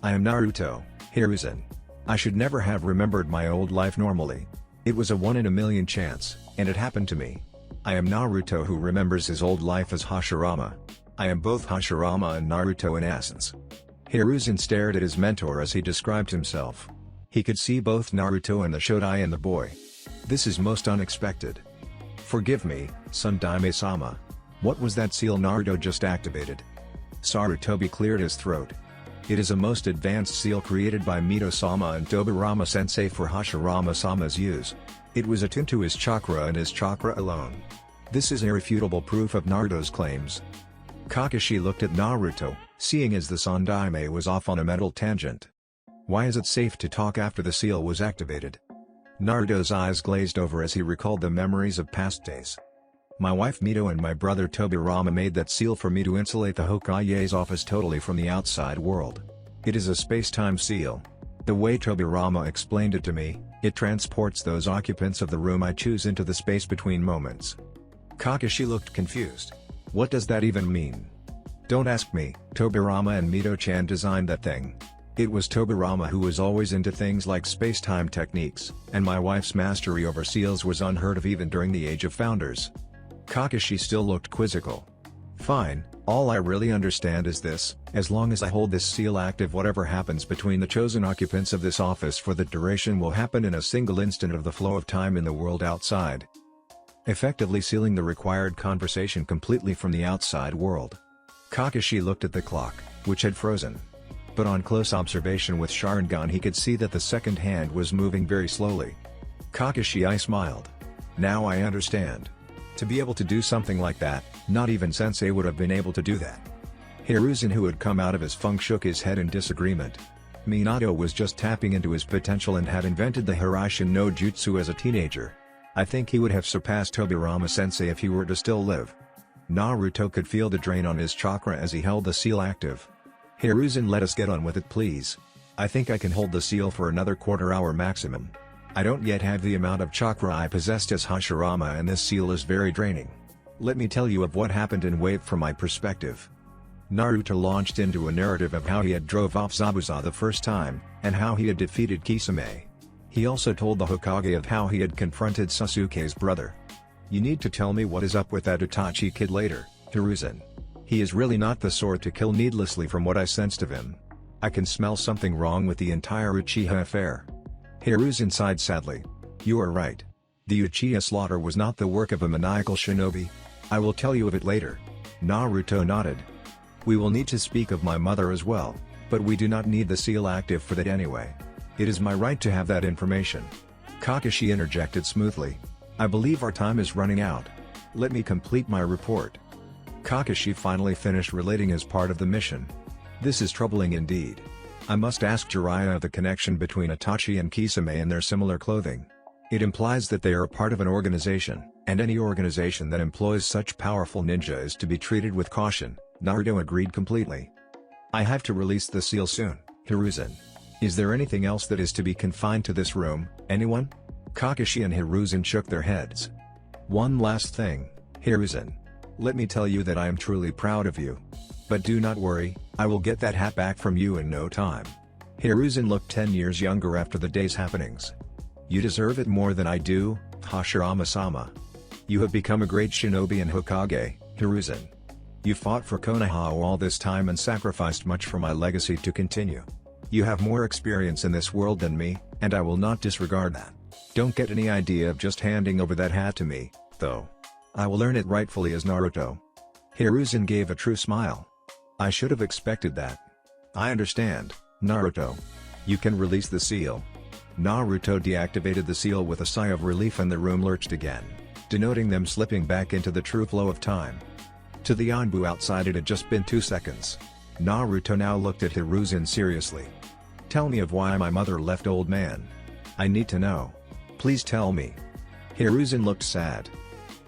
"I am Naruto, Hiruzen. I should never have remembered my old life normally. It was a 1 in a million chance, and it happened to me. I am Naruto who remembers his old life as Hashirama. I am both Hashirama and Naruto in essence." Hiruzen stared at his mentor as he described himself. He could see both Naruto and the Shodai in the boy. "This is most unexpected. Forgive me, son Daime-sama. What was that seal Naruto just activated?" Sarutobi cleared his throat. "It is a most advanced seal created by Mito-sama and Tobirama-sensei for Hashirama-sama's use. It was attuned to his chakra and his chakra alone. This is irrefutable proof of Naruto's claims." Kakashi looked at Naruto, seeing as the son Daime was off on a mental tangent. "Why is it safe to talk after the seal was activated?" Naruto's eyes glazed over as he recalled the memories of past days. "My wife Mito and my brother Tobirama made that seal for me to insulate the Hokage's office totally from the outside world. It is a space-time seal. The way Tobirama explained it to me, it transports those occupants of the room I choose into the space between moments." Kakashi looked confused. "What does that even mean?" "Don't ask me, Tobirama and Mito-chan designed that thing. It was Tobirama who was always into things like space-time techniques, and my wife's mastery over seals was unheard of even during the Age of Founders." Kakashi still looked quizzical. "Fine, all I really understand is this: as long as I hold this seal active, whatever happens between the chosen occupants of this office for the duration will happen in a single instant of the flow of time in the world outside, effectively sealing the required conversation completely from the outside world." Kakashi looked at the clock, which had frozen. But on close observation with Sharingan he could see that the second hand was moving very slowly. Kakashi smiled. "Now I understand. To be able to do something like that, not even Sensei would have been able to do that." Hiruzen, who had come out of his funk, shook his head in disagreement. Minato was just tapping into his potential and had invented the Hiraishin no Jutsu as a teenager. I think he would have surpassed Tobirama Sensei if he were to still live. Naruto could feel the drain on his chakra as he held the seal active. Hiruzen, let us get on with it please. I think I can hold the seal for another quarter hour maximum. I don't yet have the amount of chakra I possessed as Hashirama, and this seal is very draining. Let me tell you of what happened in Wave from my perspective. Naruto launched into a narrative of how he had drove off Zabuza the first time, and how he had defeated Kisame. He also told the Hokage of how he had confronted Sasuke's brother. You need to tell me what is up with that Itachi kid later, Hiruzen. He is really not the sort to kill needlessly from what I sensed of him. I can smell something wrong with the entire Uchiha affair. Hiruzen sighed sadly. You are right. The Uchiha slaughter was not the work of a maniacal shinobi. I will tell you of it later. Naruto nodded. We will need to speak of my mother as well, but we do not need the seal active for that anyway. It is my right to have that information. Kakashi interjected smoothly. I believe our time is running out. Let me complete my report. Kakashi finally finished relating his part of the mission. This is troubling indeed. I must ask Jiraiya of the connection between Itachi and Kisame and their similar clothing. It implies that they are a part of an organization, and any organization that employs such powerful ninja is to be treated with caution. Naruto agreed completely. I have to release the seal soon, Hiruzen. Is there anything else that is to be confined to this room, anyone? Kakashi and Hiruzen shook their heads. One last thing, Hiruzen. Let me tell you that I am truly proud of you. But do not worry, I will get that hat back from you in no time. Hiruzen looked 10 years younger after the day's happenings. You deserve it more than I do, Hashirama-sama. You have become a great shinobi and Hokage, Hiruzen. You fought for Konoha all this time and sacrificed much for my legacy to continue. You have more experience in this world than me, and I will not disregard that. Don't get any idea of just handing over that hat to me, though. I will earn it rightfully as Naruto. Hiruzen gave a true smile. I should have expected that. I understand, Naruto. You can release the seal. Naruto deactivated the seal with a sigh of relief, and the room lurched again, denoting them slipping back into the true flow of time. To the Anbu outside it had just been 2 seconds. Naruto now looked at Hiruzen seriously. Tell me of why my mother left, old man. I need to know. Please tell me. Hiruzen looked sad.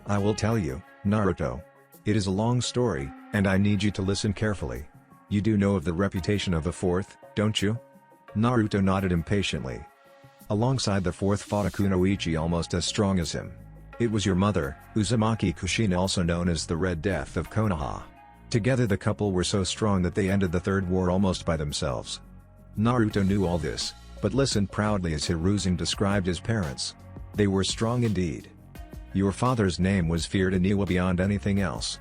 I will tell you, Naruto. It is a long story, and I need you to listen carefully. You do know of the reputation of the fourth, don't you? Naruto nodded impatiently. Alongside the fourth fought a kunoichi almost as strong as him. It was your mother, Uzumaki Kushina, also known as the Red Death of Konoha. Together the couple were so strong that they ended the Third War almost by themselves. Naruto knew all this, but listened proudly as Hiruzen described his parents. They were strong indeed. Your father's name was feared in Iwa beyond anything else.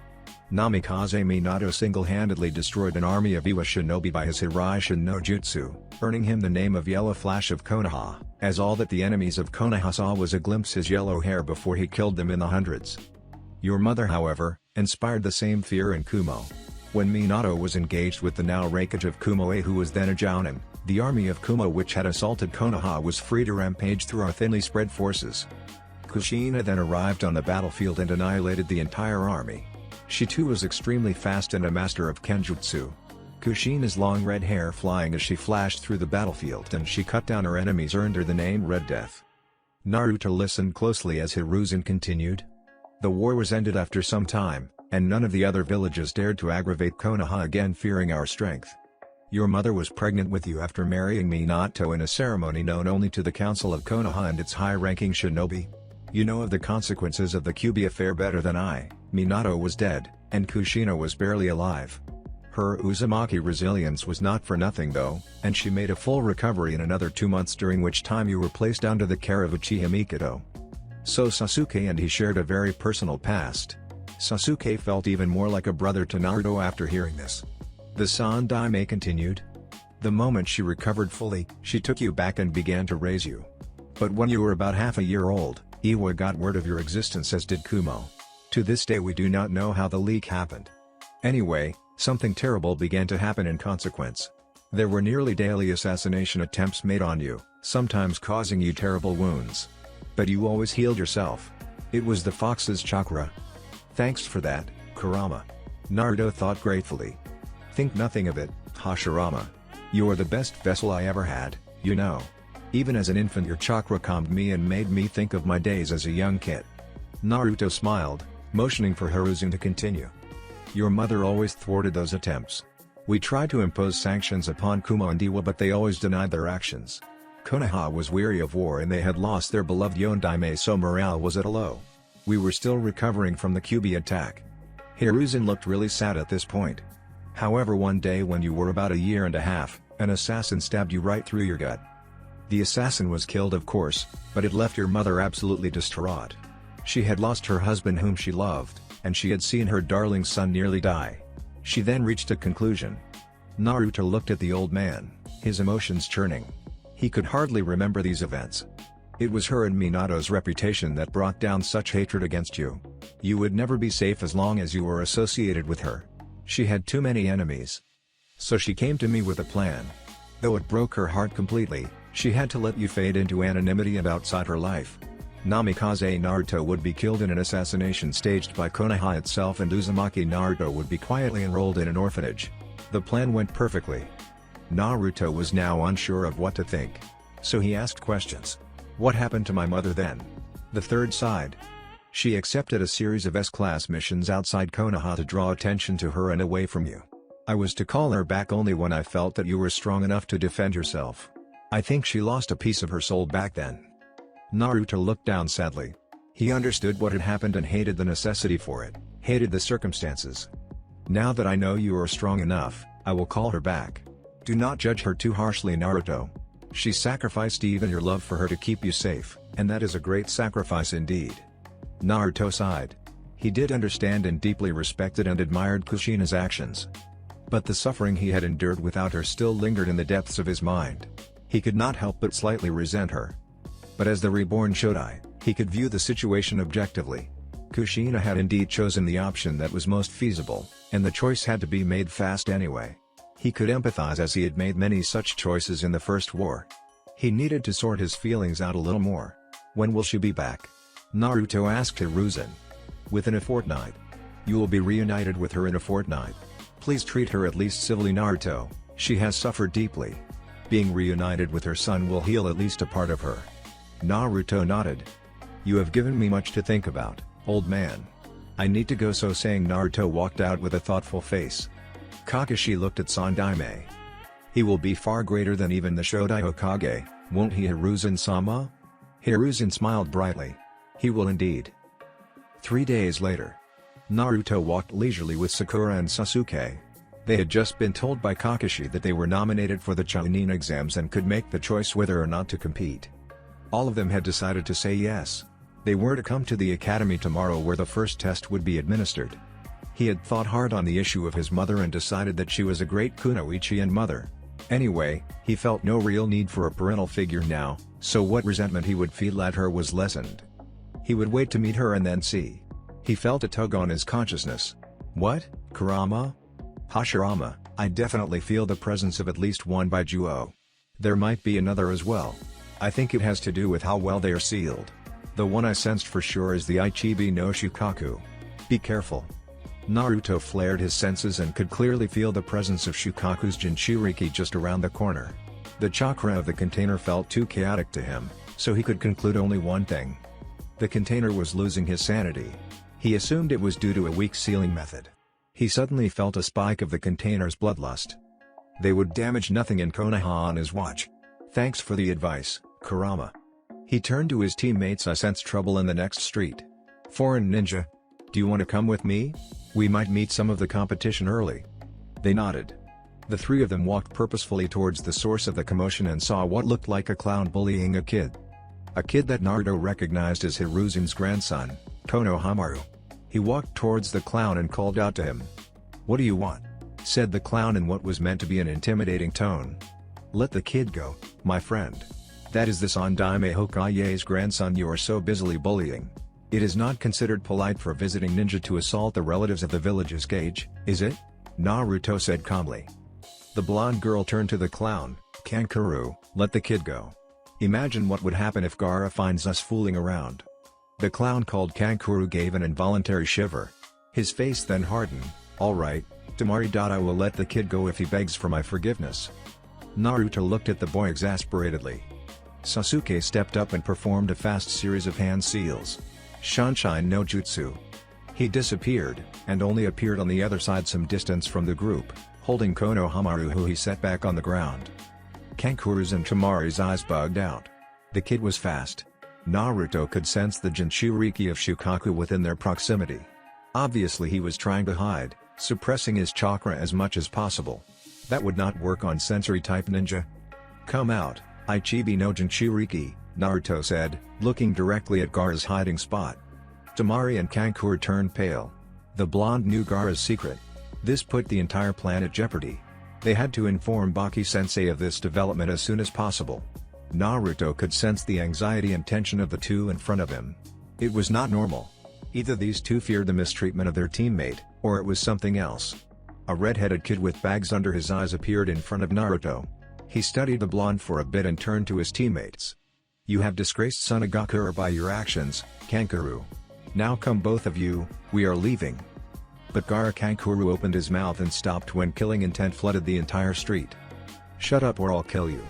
Namikaze Minato single-handedly destroyed an army of Iwa shinobi by his Hiraishin no Jutsu, earning him the name of Yellow Flash of Konoha, as all that the enemies of Konoha saw was a glimpse his yellow hair before he killed them in the hundreds. Your mother, however, inspired the same fear in Kumo. When Minato was engaged with the now Raikage of Kumoe, who was then a Jounin, the army of Kumo which had assaulted Konoha was free to rampage through our thinly spread forces. Kushina then arrived on the battlefield and annihilated the entire army. She too was extremely fast and a master of Kenjutsu. Kushina's long red hair flying as she flashed through the battlefield and she cut down her enemies earned her the name Red Death. Naruto listened closely as Hiruzen continued. The war was ended after some time, and none of the other villages dared to aggravate Konoha again, fearing our strength. Your mother was pregnant with you after marrying Minato in a ceremony known only to the Council of Konoha and its high-ranking shinobi. You know of the consequences of the Kyuubi affair better than I. Minato was dead, and Kushina was barely alive. Her Uzumaki resilience was not for nothing though, and she made a full recovery in another 2 months, during which time you were placed under the care of Uchiha Mikado. So Sasuke and he shared a very personal past. Sasuke felt even more like a brother to Naruto after hearing this. The Sandaime continued. The moment she recovered fully, she took you back and began to raise you. But when you were about half a year old, Iwa got word of your existence, as did Kumo. To this day we do not know how the leak happened. Anyway, something terrible began to happen in consequence. There were nearly daily assassination attempts made on you, sometimes causing you terrible wounds. But you always healed yourself. It was the fox's chakra. Thanks for that, Kurama. Naruto thought gratefully. Think nothing of it, Hashirama. You're the best vessel I ever had, you know. Even as an infant your chakra calmed me and made me think of my days as a young kid. Naruto smiled. motioning for Hiruzen to continue. Your mother always thwarted those attempts. We tried to impose sanctions upon Kuma and Iwa, but they always denied their actions. Konoha was weary of war and they had lost their beloved Yondaime, so morale was at a low. We were still recovering from the Kyuubi attack. Hiruzen looked really sad at this point. However, one day when you were about 1.5 years, an assassin stabbed you right through your gut. The assassin was killed, of course, but it left your mother absolutely distraught. She had lost her husband whom she loved, and she had seen her darling son nearly die. She then reached a conclusion. Naruto looked at the old man, his emotions churning. He could hardly remember these events. It was her and Minato's reputation that brought down such hatred against you. You would never be safe as long as you were associated with her. She had too many enemies. So she came to me with a plan. Though it broke her heart completely, she had to let you fade into anonymity and outside her life. Namikaze Naruto would be killed in an assassination staged by Konoha itself, and Uzumaki Naruto would be quietly enrolled in an orphanage. The plan went perfectly. Naruto was now unsure of what to think. So he asked questions. What happened to my mother then? The third side. She accepted a series of S-class missions outside Konoha to draw attention to her and away from you. I was to call her back only when I felt that you were strong enough to defend yourself. I think she lost a piece of her soul back then. Naruto looked down sadly. He understood what had happened and hated the necessity for it, hated the circumstances. Now that I know you are strong enough, I will call her back. Do not judge her too harshly, Naruto. She sacrificed even your love for her to keep you safe, and that is a great sacrifice indeed. Naruto sighed. He did understand and deeply respected and admired Kushina's actions. But the suffering he had endured without her still lingered in the depths of his mind. He could not help but slightly resent her. But as the reborn Shodai, he could view the situation objectively. Kushina had indeed chosen the option that was most feasible, and the choice had to be made fast anyway. He could empathize as he had made many such choices in the first war. He needed to sort his feelings out a little more. When will she be back? Naruto asked Hiruzen. Within a fortnight. You will be reunited with her in a fortnight. Please treat her at least civilly, Naruto. She has suffered deeply. Being reunited with her son will heal at least a part of her. Naruto nodded. You have given me much to think about, old man. I need to go, so saying Naruto walked out with a thoughtful face. Kakashi looked at Sandaime. He will be far greater than even the Shodai Hokage, won't he, Hiruzen-sama? Hiruzen smiled brightly. He will indeed. 3 days later. Naruto walked leisurely with Sakura and Sasuke. They had just been told by Kakashi that they were nominated for the Chunin exams and could make the choice whether or not to compete. All of them had decided to say yes. They were to come to the academy tomorrow where the first test would be administered. He had thought hard on the issue of his mother and decided that she was a great kunoichi and mother. Anyway, he felt no real need for a parental figure now, so what resentment he would feel at her was lessened. He would wait to meet her and then see. He felt a tug on his consciousness. What, Kurama? Hashirama, I definitely feel the presence of at least one Baijuo. There might be another as well. I think it has to do with how well they are sealed. The one I sensed for sure is the Ichibi no Shukaku. Be careful. Naruto flared his senses and could clearly feel the presence of Shukaku's Jinchuriki just around the corner. The chakra of the container felt too chaotic to him, so he could conclude only one thing. The container was losing his sanity. He assumed it was due to a weak sealing method. He suddenly felt a spike of the container's bloodlust. They would damage nothing in Konoha on his watch. Thanks for the advice, Kurama. He turned to his teammates. I sense trouble in the next street. Foreign ninja. Do you want to come with me? We might meet some of the competition early. They nodded. The three of them walked purposefully towards the source of the commotion and saw what looked like a clown bullying a kid. A kid that Naruto recognized as Hiruzen's grandson, Konohamaru. He walked towards the clown and called out to him. What do you want? Said the clown in what was meant to be an intimidating tone. Let the kid go, my friend. That is the Sandaime Hokage's grandson you are so busily bullying. It is not considered polite for a visiting ninja to assault the relatives of the village's gage, is it? Naruto said calmly. The blonde girl turned to the clown. Kankuro, let the kid go. Imagine what would happen if Gaara finds us fooling around. The clown called Kankuro gave an involuntary shiver. His face then hardened. Alright, Tamari. I will let the kid go if he begs for my forgiveness. Naruto looked at the boy exasperatedly. Sasuke stepped up and performed a fast series of hand seals. Shanshin no Jutsu. He disappeared, and only appeared on the other side some distance from the group, holding Konohamaru, who he set back on the ground. Kankuru's and Tamari's eyes bugged out. The kid was fast. Naruto could sense the Jinchuriki of Shukaku within their proximity. Obviously he was trying to hide, suppressing his chakra as much as possible. That would not work on sensory-type ninja. "Come out, Ichibi no Jinchuriki," Naruto said, looking directly at Gaara's hiding spot. Tamari and Kankuro turned pale. The blonde knew Gaara's secret. This put the entire plan at jeopardy. They had to inform Baki-sensei of this development as soon as possible. Naruto could sense the anxiety and tension of the two in front of him. It was not normal. Either these two feared the mistreatment of their teammate, or it was something else. A red-headed kid with bags under his eyes appeared in front of Naruto. He studied the blonde for a bit and turned to his teammates. "You have disgraced Sunagakure by your actions, Kankuro. Now come both of you, we are leaving." But Gaara Kankuro opened his mouth and stopped when killing intent flooded the entire street. "Shut up or I'll kill you."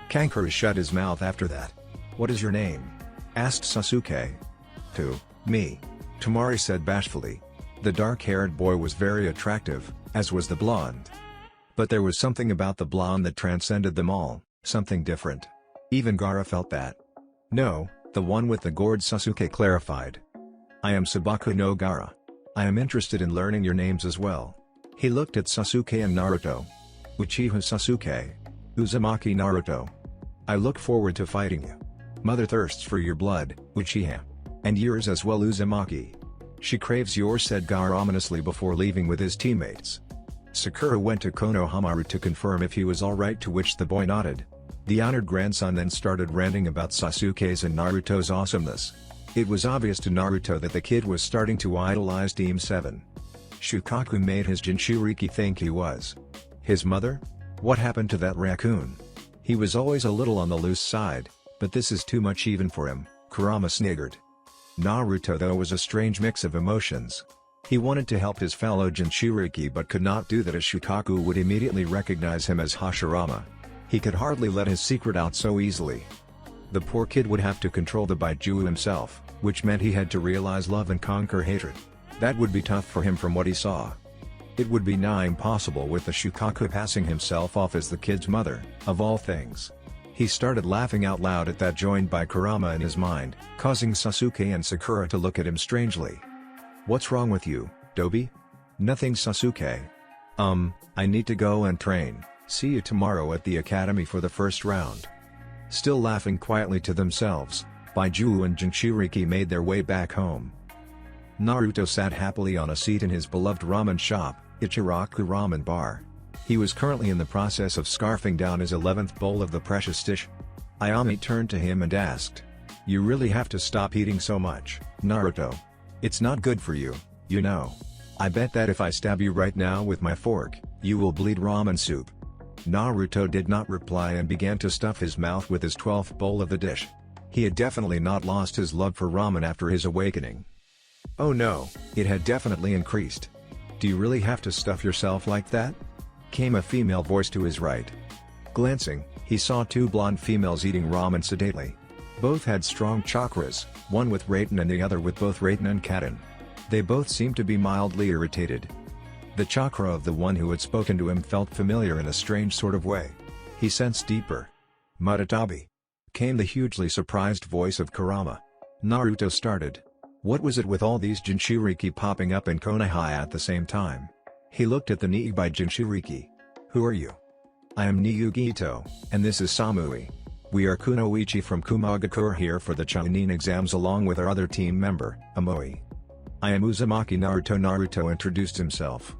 Kankuro shut his mouth after that. "What is your name?" asked Sasuke. "To, me," Tamari said bashfully. The dark-haired boy was very attractive, as was the blonde. But there was something about the blonde that transcended them all, something different. Even Gaara felt that. "No, the one with the gourd," Sasuke clarified. "I am Sabaku no Gaara. I am interested in learning your names as well." He looked at Sasuke and Naruto. "Uchiha Sasuke. Uzumaki Naruto. I look forward to fighting you. Mother thirsts for your blood, Uchiha. And yours as well, Uzumaki. She craves yours," said Gaara ominously before leaving with his teammates. Sakura went to Konohamaru to confirm if he was alright, to which the boy nodded. The honored grandson then started ranting about Sasuke's and Naruto's awesomeness. It was obvious to Naruto that the kid was starting to idolize Team 7. Shukaku made his Jinchuriki think he was his mother? What happened to that raccoon? He was always a little on the loose side, but this is too much even for him, Kurama sniggered. Naruto though was a strange mix of emotions. He wanted to help his fellow Jinchuriki but could not do that as Shukaku would immediately recognize him as Hashirama. He could hardly let his secret out so easily. The poor kid would have to control the Baiju himself, which meant he had to realize love and conquer hatred. That would be tough for him from what he saw. It would be nigh impossible with the Shukaku passing himself off as the kid's mother, of all things. He started laughing out loud at that, joined by Kurama in his mind, causing Sasuke and Sakura to look at him strangely. "What's wrong with you, Dobi?" "Nothing, Sasuke. I need to go and train. See you tomorrow at the academy for the first round." Still laughing quietly to themselves, Baiju and Jinchuriki made their way back home. Naruto sat happily on a seat in his beloved ramen shop, Ichiraku Ramen Bar. He was currently in the process of scarfing down his 11th bowl of the precious dish. Ayame turned to him and asked, "You really have to stop eating so much, Naruto. It's not good for you, you know. I bet that if I stab you right now with my fork, you will bleed ramen soup." Naruto did not reply and began to stuff his mouth with his 12th bowl of the dish. He had definitely not lost his love for ramen after his awakening. Oh no, it had definitely increased. "Do you really have to stuff yourself like that?" came a female voice to his right. Glancing, he saw two blonde females eating ramen sedately. Both had strong chakras, one with Raten and the other with both Raten and Katen. They both seemed to be mildly irritated. The chakra of the one who had spoken to him felt familiar in a strange sort of way. He sensed deeper. "Mutatabi," came the hugely surprised voice of Kurama. Naruto started. What was it with all these Jinchuriki popping up in Konoha at the same time? He looked at the Niibai Jinchuriki. "Who are you?" "I am Niyugito, and this is Samui. We are Kunoichi from Kumagakure here for the Chunin exams along with our other team member, Amoi. I am Uzumaki Naruto." Naruto introduced himself.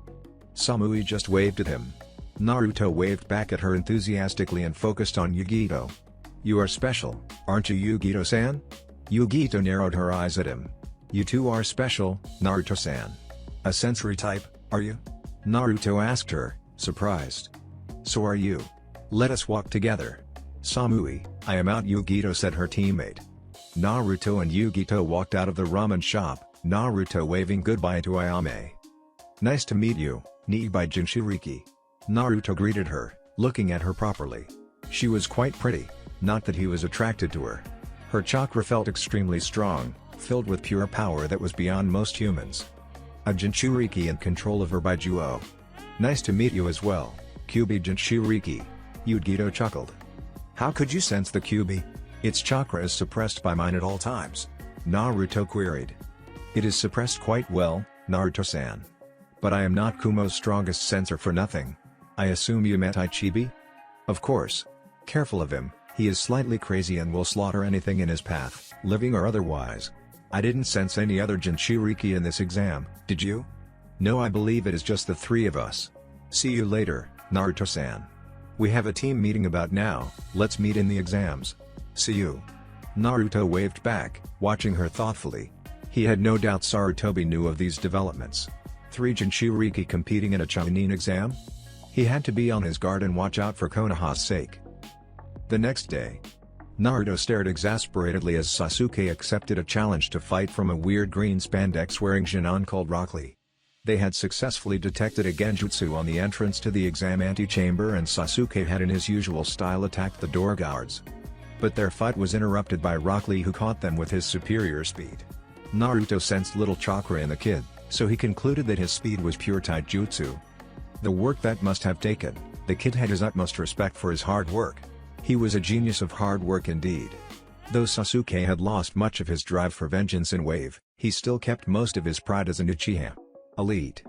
Samui just waved at him. Naruto waved back at her enthusiastically and focused on Yugito. "You are special, aren't you, Yugito-san?" Yugito narrowed her eyes at him. "You too are special, Naruto-san. A sensory type, are you?" Naruto asked her, surprised. "So are you. Let us walk together." "Samui, I am out," Yugito said her teammate. Naruto and Yugito walked out of the ramen shop, Naruto waving goodbye to Ayame. "Nice to meet you, Niibai Jinchuriki." Naruto greeted her, looking at her properly. She was quite pretty, not that he was attracted to her. Her chakra felt extremely strong, filled with pure power that was beyond most humans. A Jinchuriki in control of her by Juo. Nice to meet you as well, Kyubi Jinchuriki. Yugito chuckled. How could you sense the Kyubi? Its chakra is suppressed by mine at all times. Naruto queried. It is suppressed quite well, Naruto-san. But I am not Kumo's strongest sensor for nothing. I assume you met Ichibi? Of course. Careful of him, he is slightly crazy and will slaughter anything in his path, living or otherwise. I didn't sense any other Jinchuriki in this exam, did you? No, I believe it is just the three of us. See you later, Naruto-san. We have a team meeting about now, let's meet in the exams. See you. Naruto waved back, watching her thoughtfully. He had no doubt Sarutobi knew of these developments. 3 Jinchuriki competing in a Chunin exam? He had to be on his guard and watch out for Konoha's sake. The next day, Naruto stared exasperatedly as Sasuke accepted a challenge to fight from a weird green spandex-wearing Junon called Rock Lee. They had successfully detected a genjutsu on the entrance to the exam antechamber and Sasuke had in his usual style attacked the door guards. But their fight was interrupted by Rock Lee, who caught them with his superior speed. Naruto sensed little chakra in the kid, so he concluded that his speed was pure taijutsu. The work that must have taken, the kid had his utmost respect for his hard work. He was a genius of hard work indeed. Though Sasuke had lost much of his drive for vengeance in Wave, he still kept most of his pride as an Uchiha elite.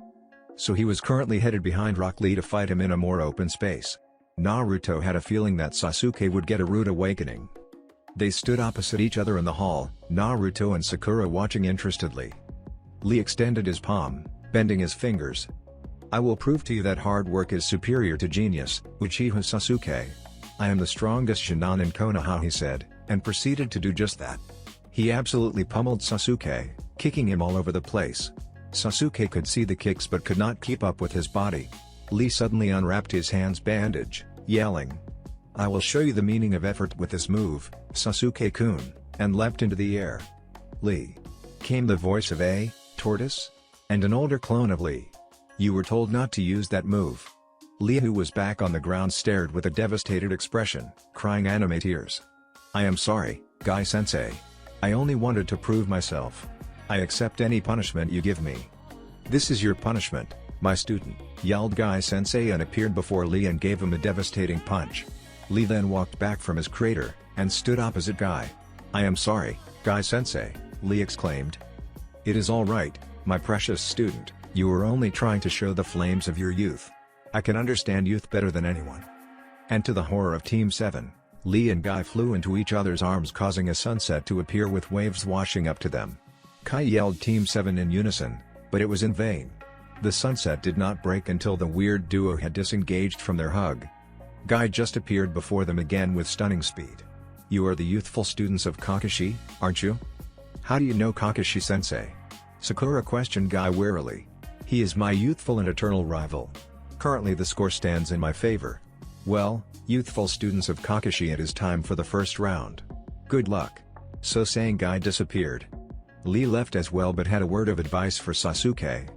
So he was currently headed behind Rock Lee to fight him in a more open space. Naruto had a feeling that Sasuke would get a rude awakening. They stood opposite each other in the hall, Naruto and Sakura watching interestedly. Lee extended his palm, bending his fingers. I will prove to you that hard work is superior to genius, Uchiha Sasuke. I am the strongest Shin'an in Konoha, he said, and proceeded to do just that. He absolutely pummeled Sasuke, kicking him all over the place. Sasuke could see the kicks but could not keep up with his body. Lee suddenly unwrapped his hand's bandage, yelling, I will show you the meaning of effort with this move, Sasuke-kun, and leapt into the air. Lee. Came the voice of a tortoise? And an older clone of Lee. You were told not to use that move. Lee, who was back on the ground, stared with a devastated expression, crying anime tears. I am sorry, Guy-sensei. I only wanted to prove myself. I accept any punishment you give me. This is your punishment, my student, yelled Guy-sensei and appeared before Lee and gave him a devastating punch. Lee then walked back from his crater, and stood opposite Guy. I am sorry, Guy-sensei, Lee exclaimed. It is all right, my precious student, you were only trying to show the flames of your youth. I can understand youth better than anyone. And to the horror of Team 7, Lee and Guy flew into each other's arms, causing a sunset to appear with waves washing up to them. Kai yelled Team 7 in unison, but it was in vain. The sunset did not break until the weird duo had disengaged from their hug. Guy just appeared before them again with stunning speed. You are the youthful students of Kakashi, aren't you? How do you know Kakashi-sensei? Sakura questioned Guy wearily. He is my youthful and eternal rival. Currently the score stands in my favor. Well, youthful students of Kakashi, it is time for the first round. Good luck. So saying, Guy disappeared. Lee left as well but had a word of advice for Sasuke.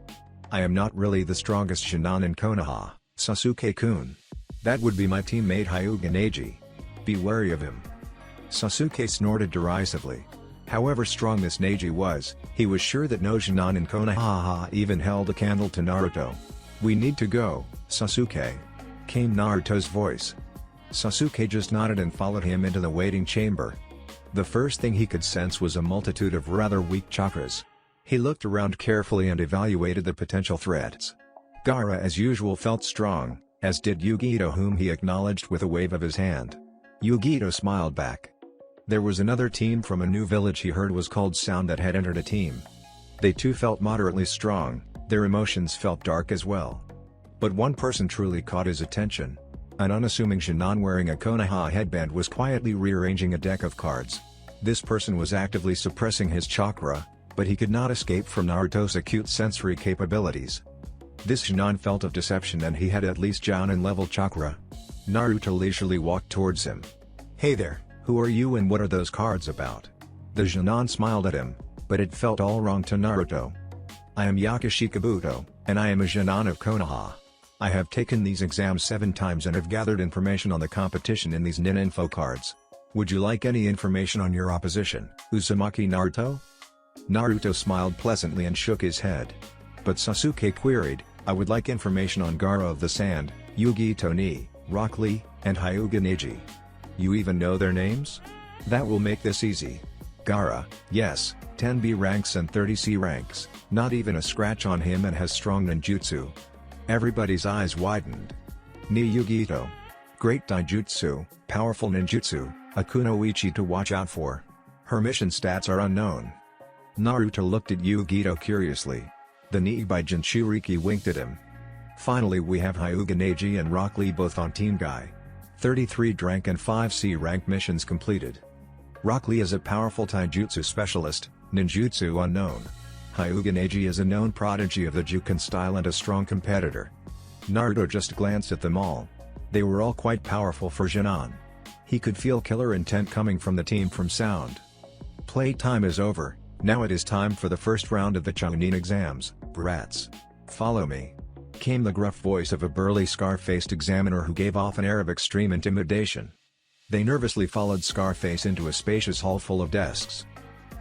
I am not really the strongest Shin'an in Konoha, Sasuke-kun. That would be my teammate Hyuga Neji. Be wary of him. Sasuke snorted derisively. However strong this Neji was, he was sure that no Shin'an in Konoha even held a candle to Naruto. We need to go, Sasuke. Came Naruto's voice. Sasuke just nodded and followed him into the waiting chamber. The first thing he could sense was a multitude of rather weak chakras. He looked around carefully and evaluated the potential threats. Gaara as usual felt strong, as did Yugito, whom he acknowledged with a wave of his hand. Yugito smiled back. There was another team from a new village he heard was called Sound that had entered a team. They too felt moderately strong, their emotions felt dark as well. But one person truly caught his attention. An unassuming Shin'an wearing a Konoha headband was quietly rearranging a deck of cards. This person was actively suppressing his chakra, but he could not escape from Naruto's acute sensory capabilities. This Shin'an felt of deception and he had at least Jounin level chakra. Naruto leisurely walked towards him. Hey there, who are you and what are those cards about? The Shin'an smiled at him, but it felt all wrong to Naruto. I am Yakashi Kabuto, and I am a Shin'an of Konoha. I have taken these exams 7 times and have gathered information on the competition in these nin info cards. Would you like any information on your opposition, Uzumaki Naruto? Naruto smiled pleasantly and shook his head. But Sasuke queried, "I would like information on Gaara of the Sand, Yugito ni, Rock Lee, and Hyuga Neji. You even know their names? That will make this easy." Gaara, yes, 10 B ranks and 30 C ranks, not even a scratch on him, and has strong ninjutsu. Everybody's eyes widened. Ni Yugito. Great taijutsu, powerful ninjutsu, a kunoichi to watch out for. Her mission stats are unknown. Naruto looked at Yugito curiously. The Ni by Jinchuriki winked at him. Finally, we have Hyuga Neji and Rock Lee both on Team Guy. 33 rank and 5 C rank missions completed. Rock Lee is a powerful taijutsu specialist, ninjutsu unknown. Hyuga Neji is a known prodigy of the Juken style and a strong competitor. Naruto just glanced at them all. They were all quite powerful for Jinan. He could feel killer intent coming from the team from sound. Playtime is over, now it is time for the first round of the Chunin exams, brats. Follow me. Came the gruff voice of a burly scar-faced examiner who gave off an air of extreme intimidation. They nervously followed Scarface into a spacious hall full of desks.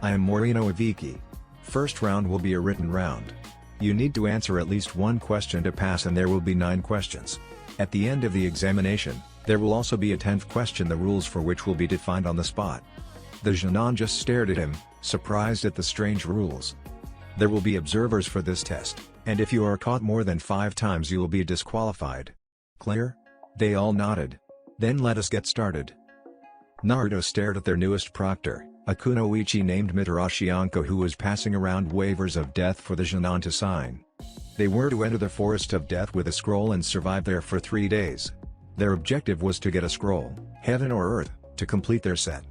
"I am Morino Aviki. First round will be a written round. You need to answer at least one question to pass, and there will be 9 questions. At the end of the examination, there will also be a 10th question, the rules for which will be defined on the spot." The Jinan just stared at him, surprised at the strange rules. "There will be observers for this test, and if you are caught more than 5 times you will be disqualified. Clear?" They all nodded. "Then let us get started." Naruto stared at their newest proctor, a kunoichi named Mitarashi Anko, who was passing around waivers of death for the Jinan to sign. They were to enter the Forest of Death with a scroll and survive there for 3 days. Their objective was to get a scroll, heaven or earth, to complete their set.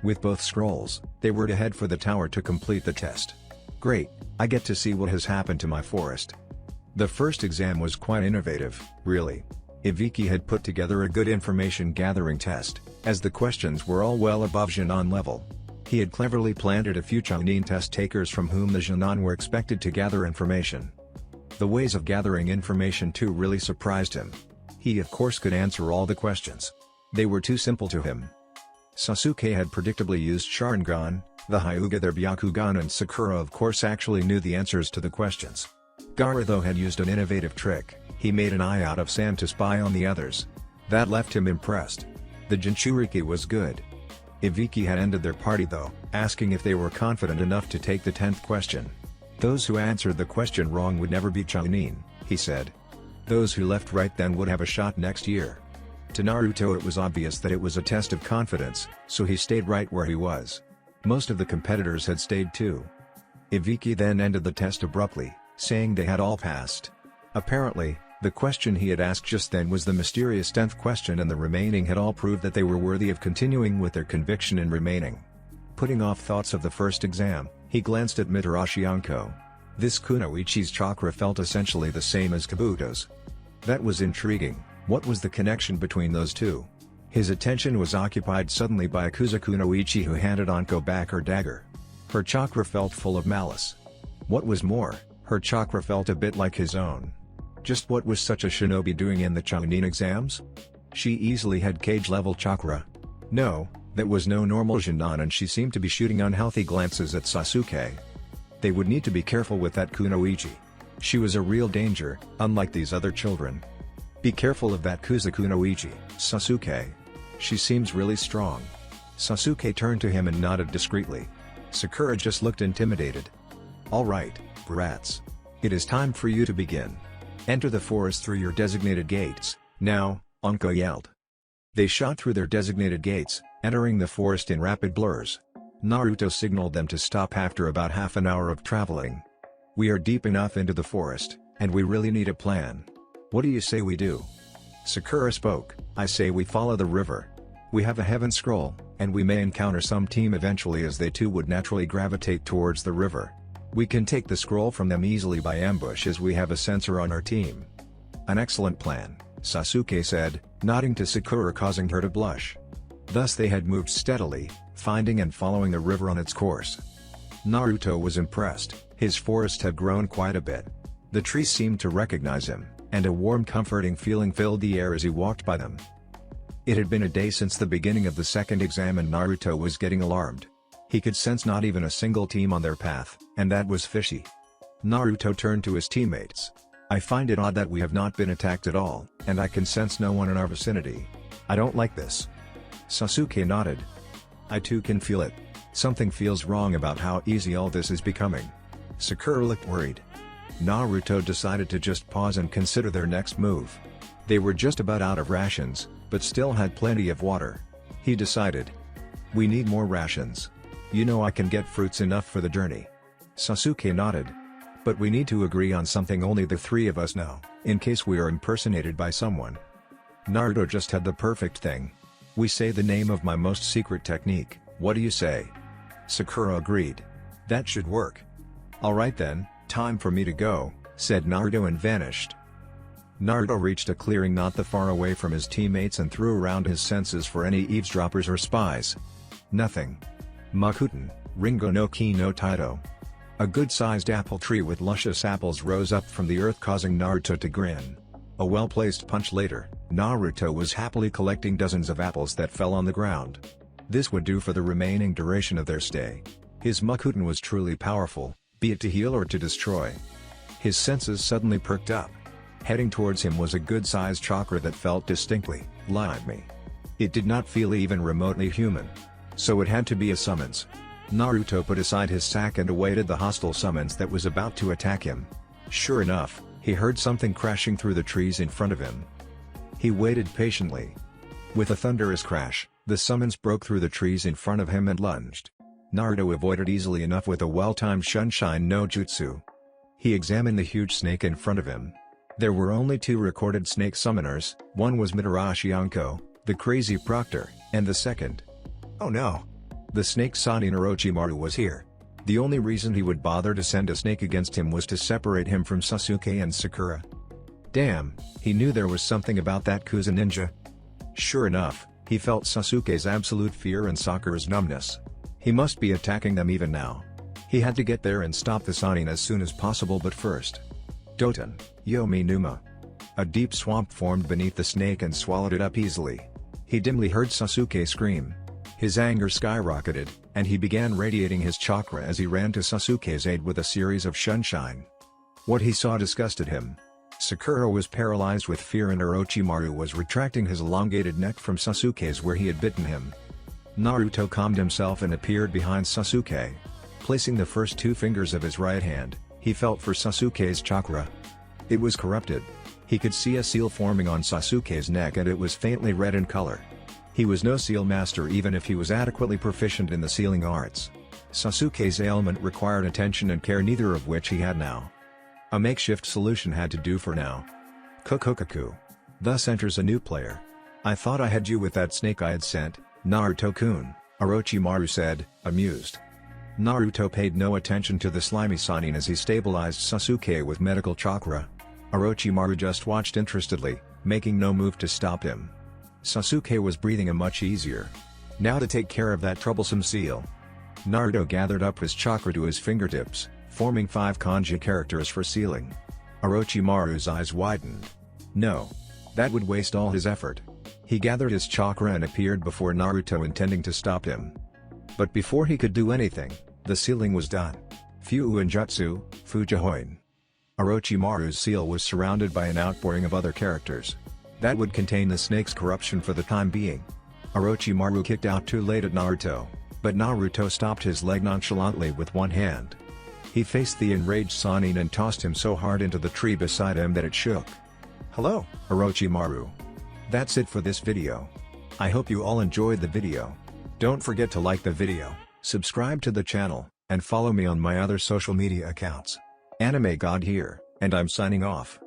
With both scrolls, they were to head for the tower to complete the test. "Great, I get to see what has happened to my forest." The first exam was quite innovative, really. Ibiki had put together a good information gathering test, as the questions were all well above Jinan level. He had cleverly planted a few Chunin test takers from whom the Jinan were expected to gather information. The ways of gathering information too really surprised him. He of course could answer all the questions. They were too simple to him. Sasuke had predictably used Sharingan, the Hyuga their Byakugan, and Sakura of course actually knew the answers to the questions. Gaara though had used an innovative trick. He made an eye out of sand to spy on the others. That left him impressed. The Jinchuriki was good. Ibiki had ended their party though, asking if they were confident enough to take the 10th question. "Those who answered the question wrong would never be Chunin," he said. "Those who left right then would have a shot next year." To Naruto it was obvious that it was a test of confidence, so he stayed right where he was. Most of the competitors had stayed too. Ibiki then ended the test abruptly, saying they had all passed. Apparently, the question he had asked just then was the mysterious 10th question, and the remaining had all proved that they were worthy of continuing with their conviction in remaining. Putting off thoughts of the first exam, he glanced at Mitarashi Anko. This kunoichi's chakra felt essentially the same as Kabuto's. That was intriguing. What was the connection between those two? His attention was occupied suddenly by Akusa kunoichi, who handed Anko back her dagger. Her chakra felt full of malice. What was more, her chakra felt a bit like his own. Just what was such a shinobi doing in the Chunin exams? She easily had cage-level chakra. No, that was no normal Jinan, and she seemed to be shooting unhealthy glances at Sasuke. They would need to be careful with that kunoichi. She was a real danger, unlike these other children. "Be careful of that Kusa kunoichi, Sasuke. She seems really strong." Sasuke turned to him and nodded discreetly. Sakura just looked intimidated. "All right, brats. It is time for you to begin. Enter the forest through your designated gates, now," Anko yelled. They shot through their designated gates, entering the forest in rapid blurs. Naruto signaled them to stop after about half an hour of traveling. "We are deep enough into the forest, and we really need a plan. What do you say we do?" Sakura spoke. "I say we follow the river. We have a heaven scroll, and we may encounter some team eventually, as they too would naturally gravitate towards the river. We can take the scroll from them easily by ambush, as we have a sensor on our team." "An excellent plan," Sasuke said, nodding to Sakura, causing her to blush. Thus they had moved steadily, finding and following the river on its course. Naruto was impressed. His forest had grown quite a bit. The trees seemed to recognize him, and a warm, comforting feeling filled the air as he walked by them. It had been a day since the beginning of the second exam, and Naruto was getting alarmed. He could sense not even a single team on their path, and that was fishy. Naruto turned to his teammates. I find it odd that we have not been attacked at all, and I can sense no one in our vicinity. I don't like this. Sasuke nodded. I too can feel it. Something feels wrong about how easy all this is becoming. Sakura looked worried. Naruto decided to just pause and consider their next move. They were just about out of rations, but still had plenty of water. He decided. We need more rations. You know I can get fruits enough for the journey. Sasuke nodded. But we need to agree on something only the three of us know, in case we are impersonated by someone. Naruto just had the perfect thing. We say the name of my most secret technique, what do you say? Sakura agreed. That should work. Alright then, time for me to go, said Naruto and vanished. Naruto reached a clearing not that far away from his teammates and threw around his senses for any eavesdroppers or spies. Nothing. Makuten, Ringo no Ki no Taito. A good-sized apple tree with luscious apples rose up from the earth, causing Naruto to grin. A well-placed punch later, Naruto was happily collecting dozens of apples that fell on the ground. This would do for the remaining duration of their stay. His Makuten was truly powerful, be it to heal or to destroy. His senses suddenly perked up. Heading towards him was a good-sized chakra that felt distinctly like me. It did not feel even remotely human. So it had to be a summons. Naruto put aside his sack and awaited the hostile summons that was about to attack him. Sure enough, he heard something crashing through the trees in front of him. He waited patiently. With a thunderous crash, the summons broke through the trees in front of him and lunged. Naruto avoided easily enough with a well-timed Shunshin no Jutsu. He examined the huge snake in front of him. There were only 2 recorded snake summoners, one was Mitarashi Anko, the crazy proctor, and the second. Oh no! The snake Sanin Orochimaru was here. The only reason he would bother to send a snake against him was to separate him from Sasuke and Sakura. Damn, he knew there was something about that Kuza ninja. Sure enough, he felt Sasuke's absolute fear and Sakura's numbness. He must be attacking them even now. He had to get there and stop the Sanin as soon as possible, but first. Doton, Yomi Numa. A deep swamp formed beneath the snake and swallowed it up easily. He dimly heard Sasuke scream. His anger skyrocketed, and he began radiating his chakra as he ran to Sasuke's aid with a series of Shunshin. What he saw disgusted him. Sakura was paralyzed with fear and Orochimaru was retracting his elongated neck from Sasuke's where he had bitten him. Naruto calmed himself and appeared behind Sasuke. Placing the first 2 fingers of his right hand, he felt for Sasuke's chakra. It was corrupted. He could see a seal forming on Sasuke's neck and it was faintly red in color. He was no seal master even if he was adequately proficient in the sealing arts. Sasuke's ailment required attention and care, neither of which he had now. A makeshift solution had to do for now. Kokokaku. Thus enters a new player. I thought I had you with that snake I had sent, Naruto-kun, Orochimaru said, amused. Naruto paid no attention to the slimy Sanin as he stabilized Sasuke with medical chakra. Orochimaru just watched interestedly, making no move to stop him. Sasuke was breathing much easier. Now to take care of that troublesome seal. Naruto gathered up his chakra to his fingertips, forming 5 kanji characters for sealing. Orochimaru's eyes widened. No. That would waste all his effort. He gathered his chakra and appeared before Naruto, intending to stop him. But before he could do anything, the sealing was done. Fuuinjutsu, Fujihoin. Orochimaru's seal was surrounded by an outpouring of other characters. That would contain the snake's corruption for the time being. Orochimaru kicked out too late at Naruto, but Naruto stopped his leg nonchalantly with one hand. He faced the enraged Sanin and tossed him so hard into the tree beside him that it shook. Hello, Orochimaru. That's it for this video. I hope you all enjoyed the video. Don't forget to like the video, subscribe to the channel, and follow me on my other social media accounts. Anime God here, and I'm signing off.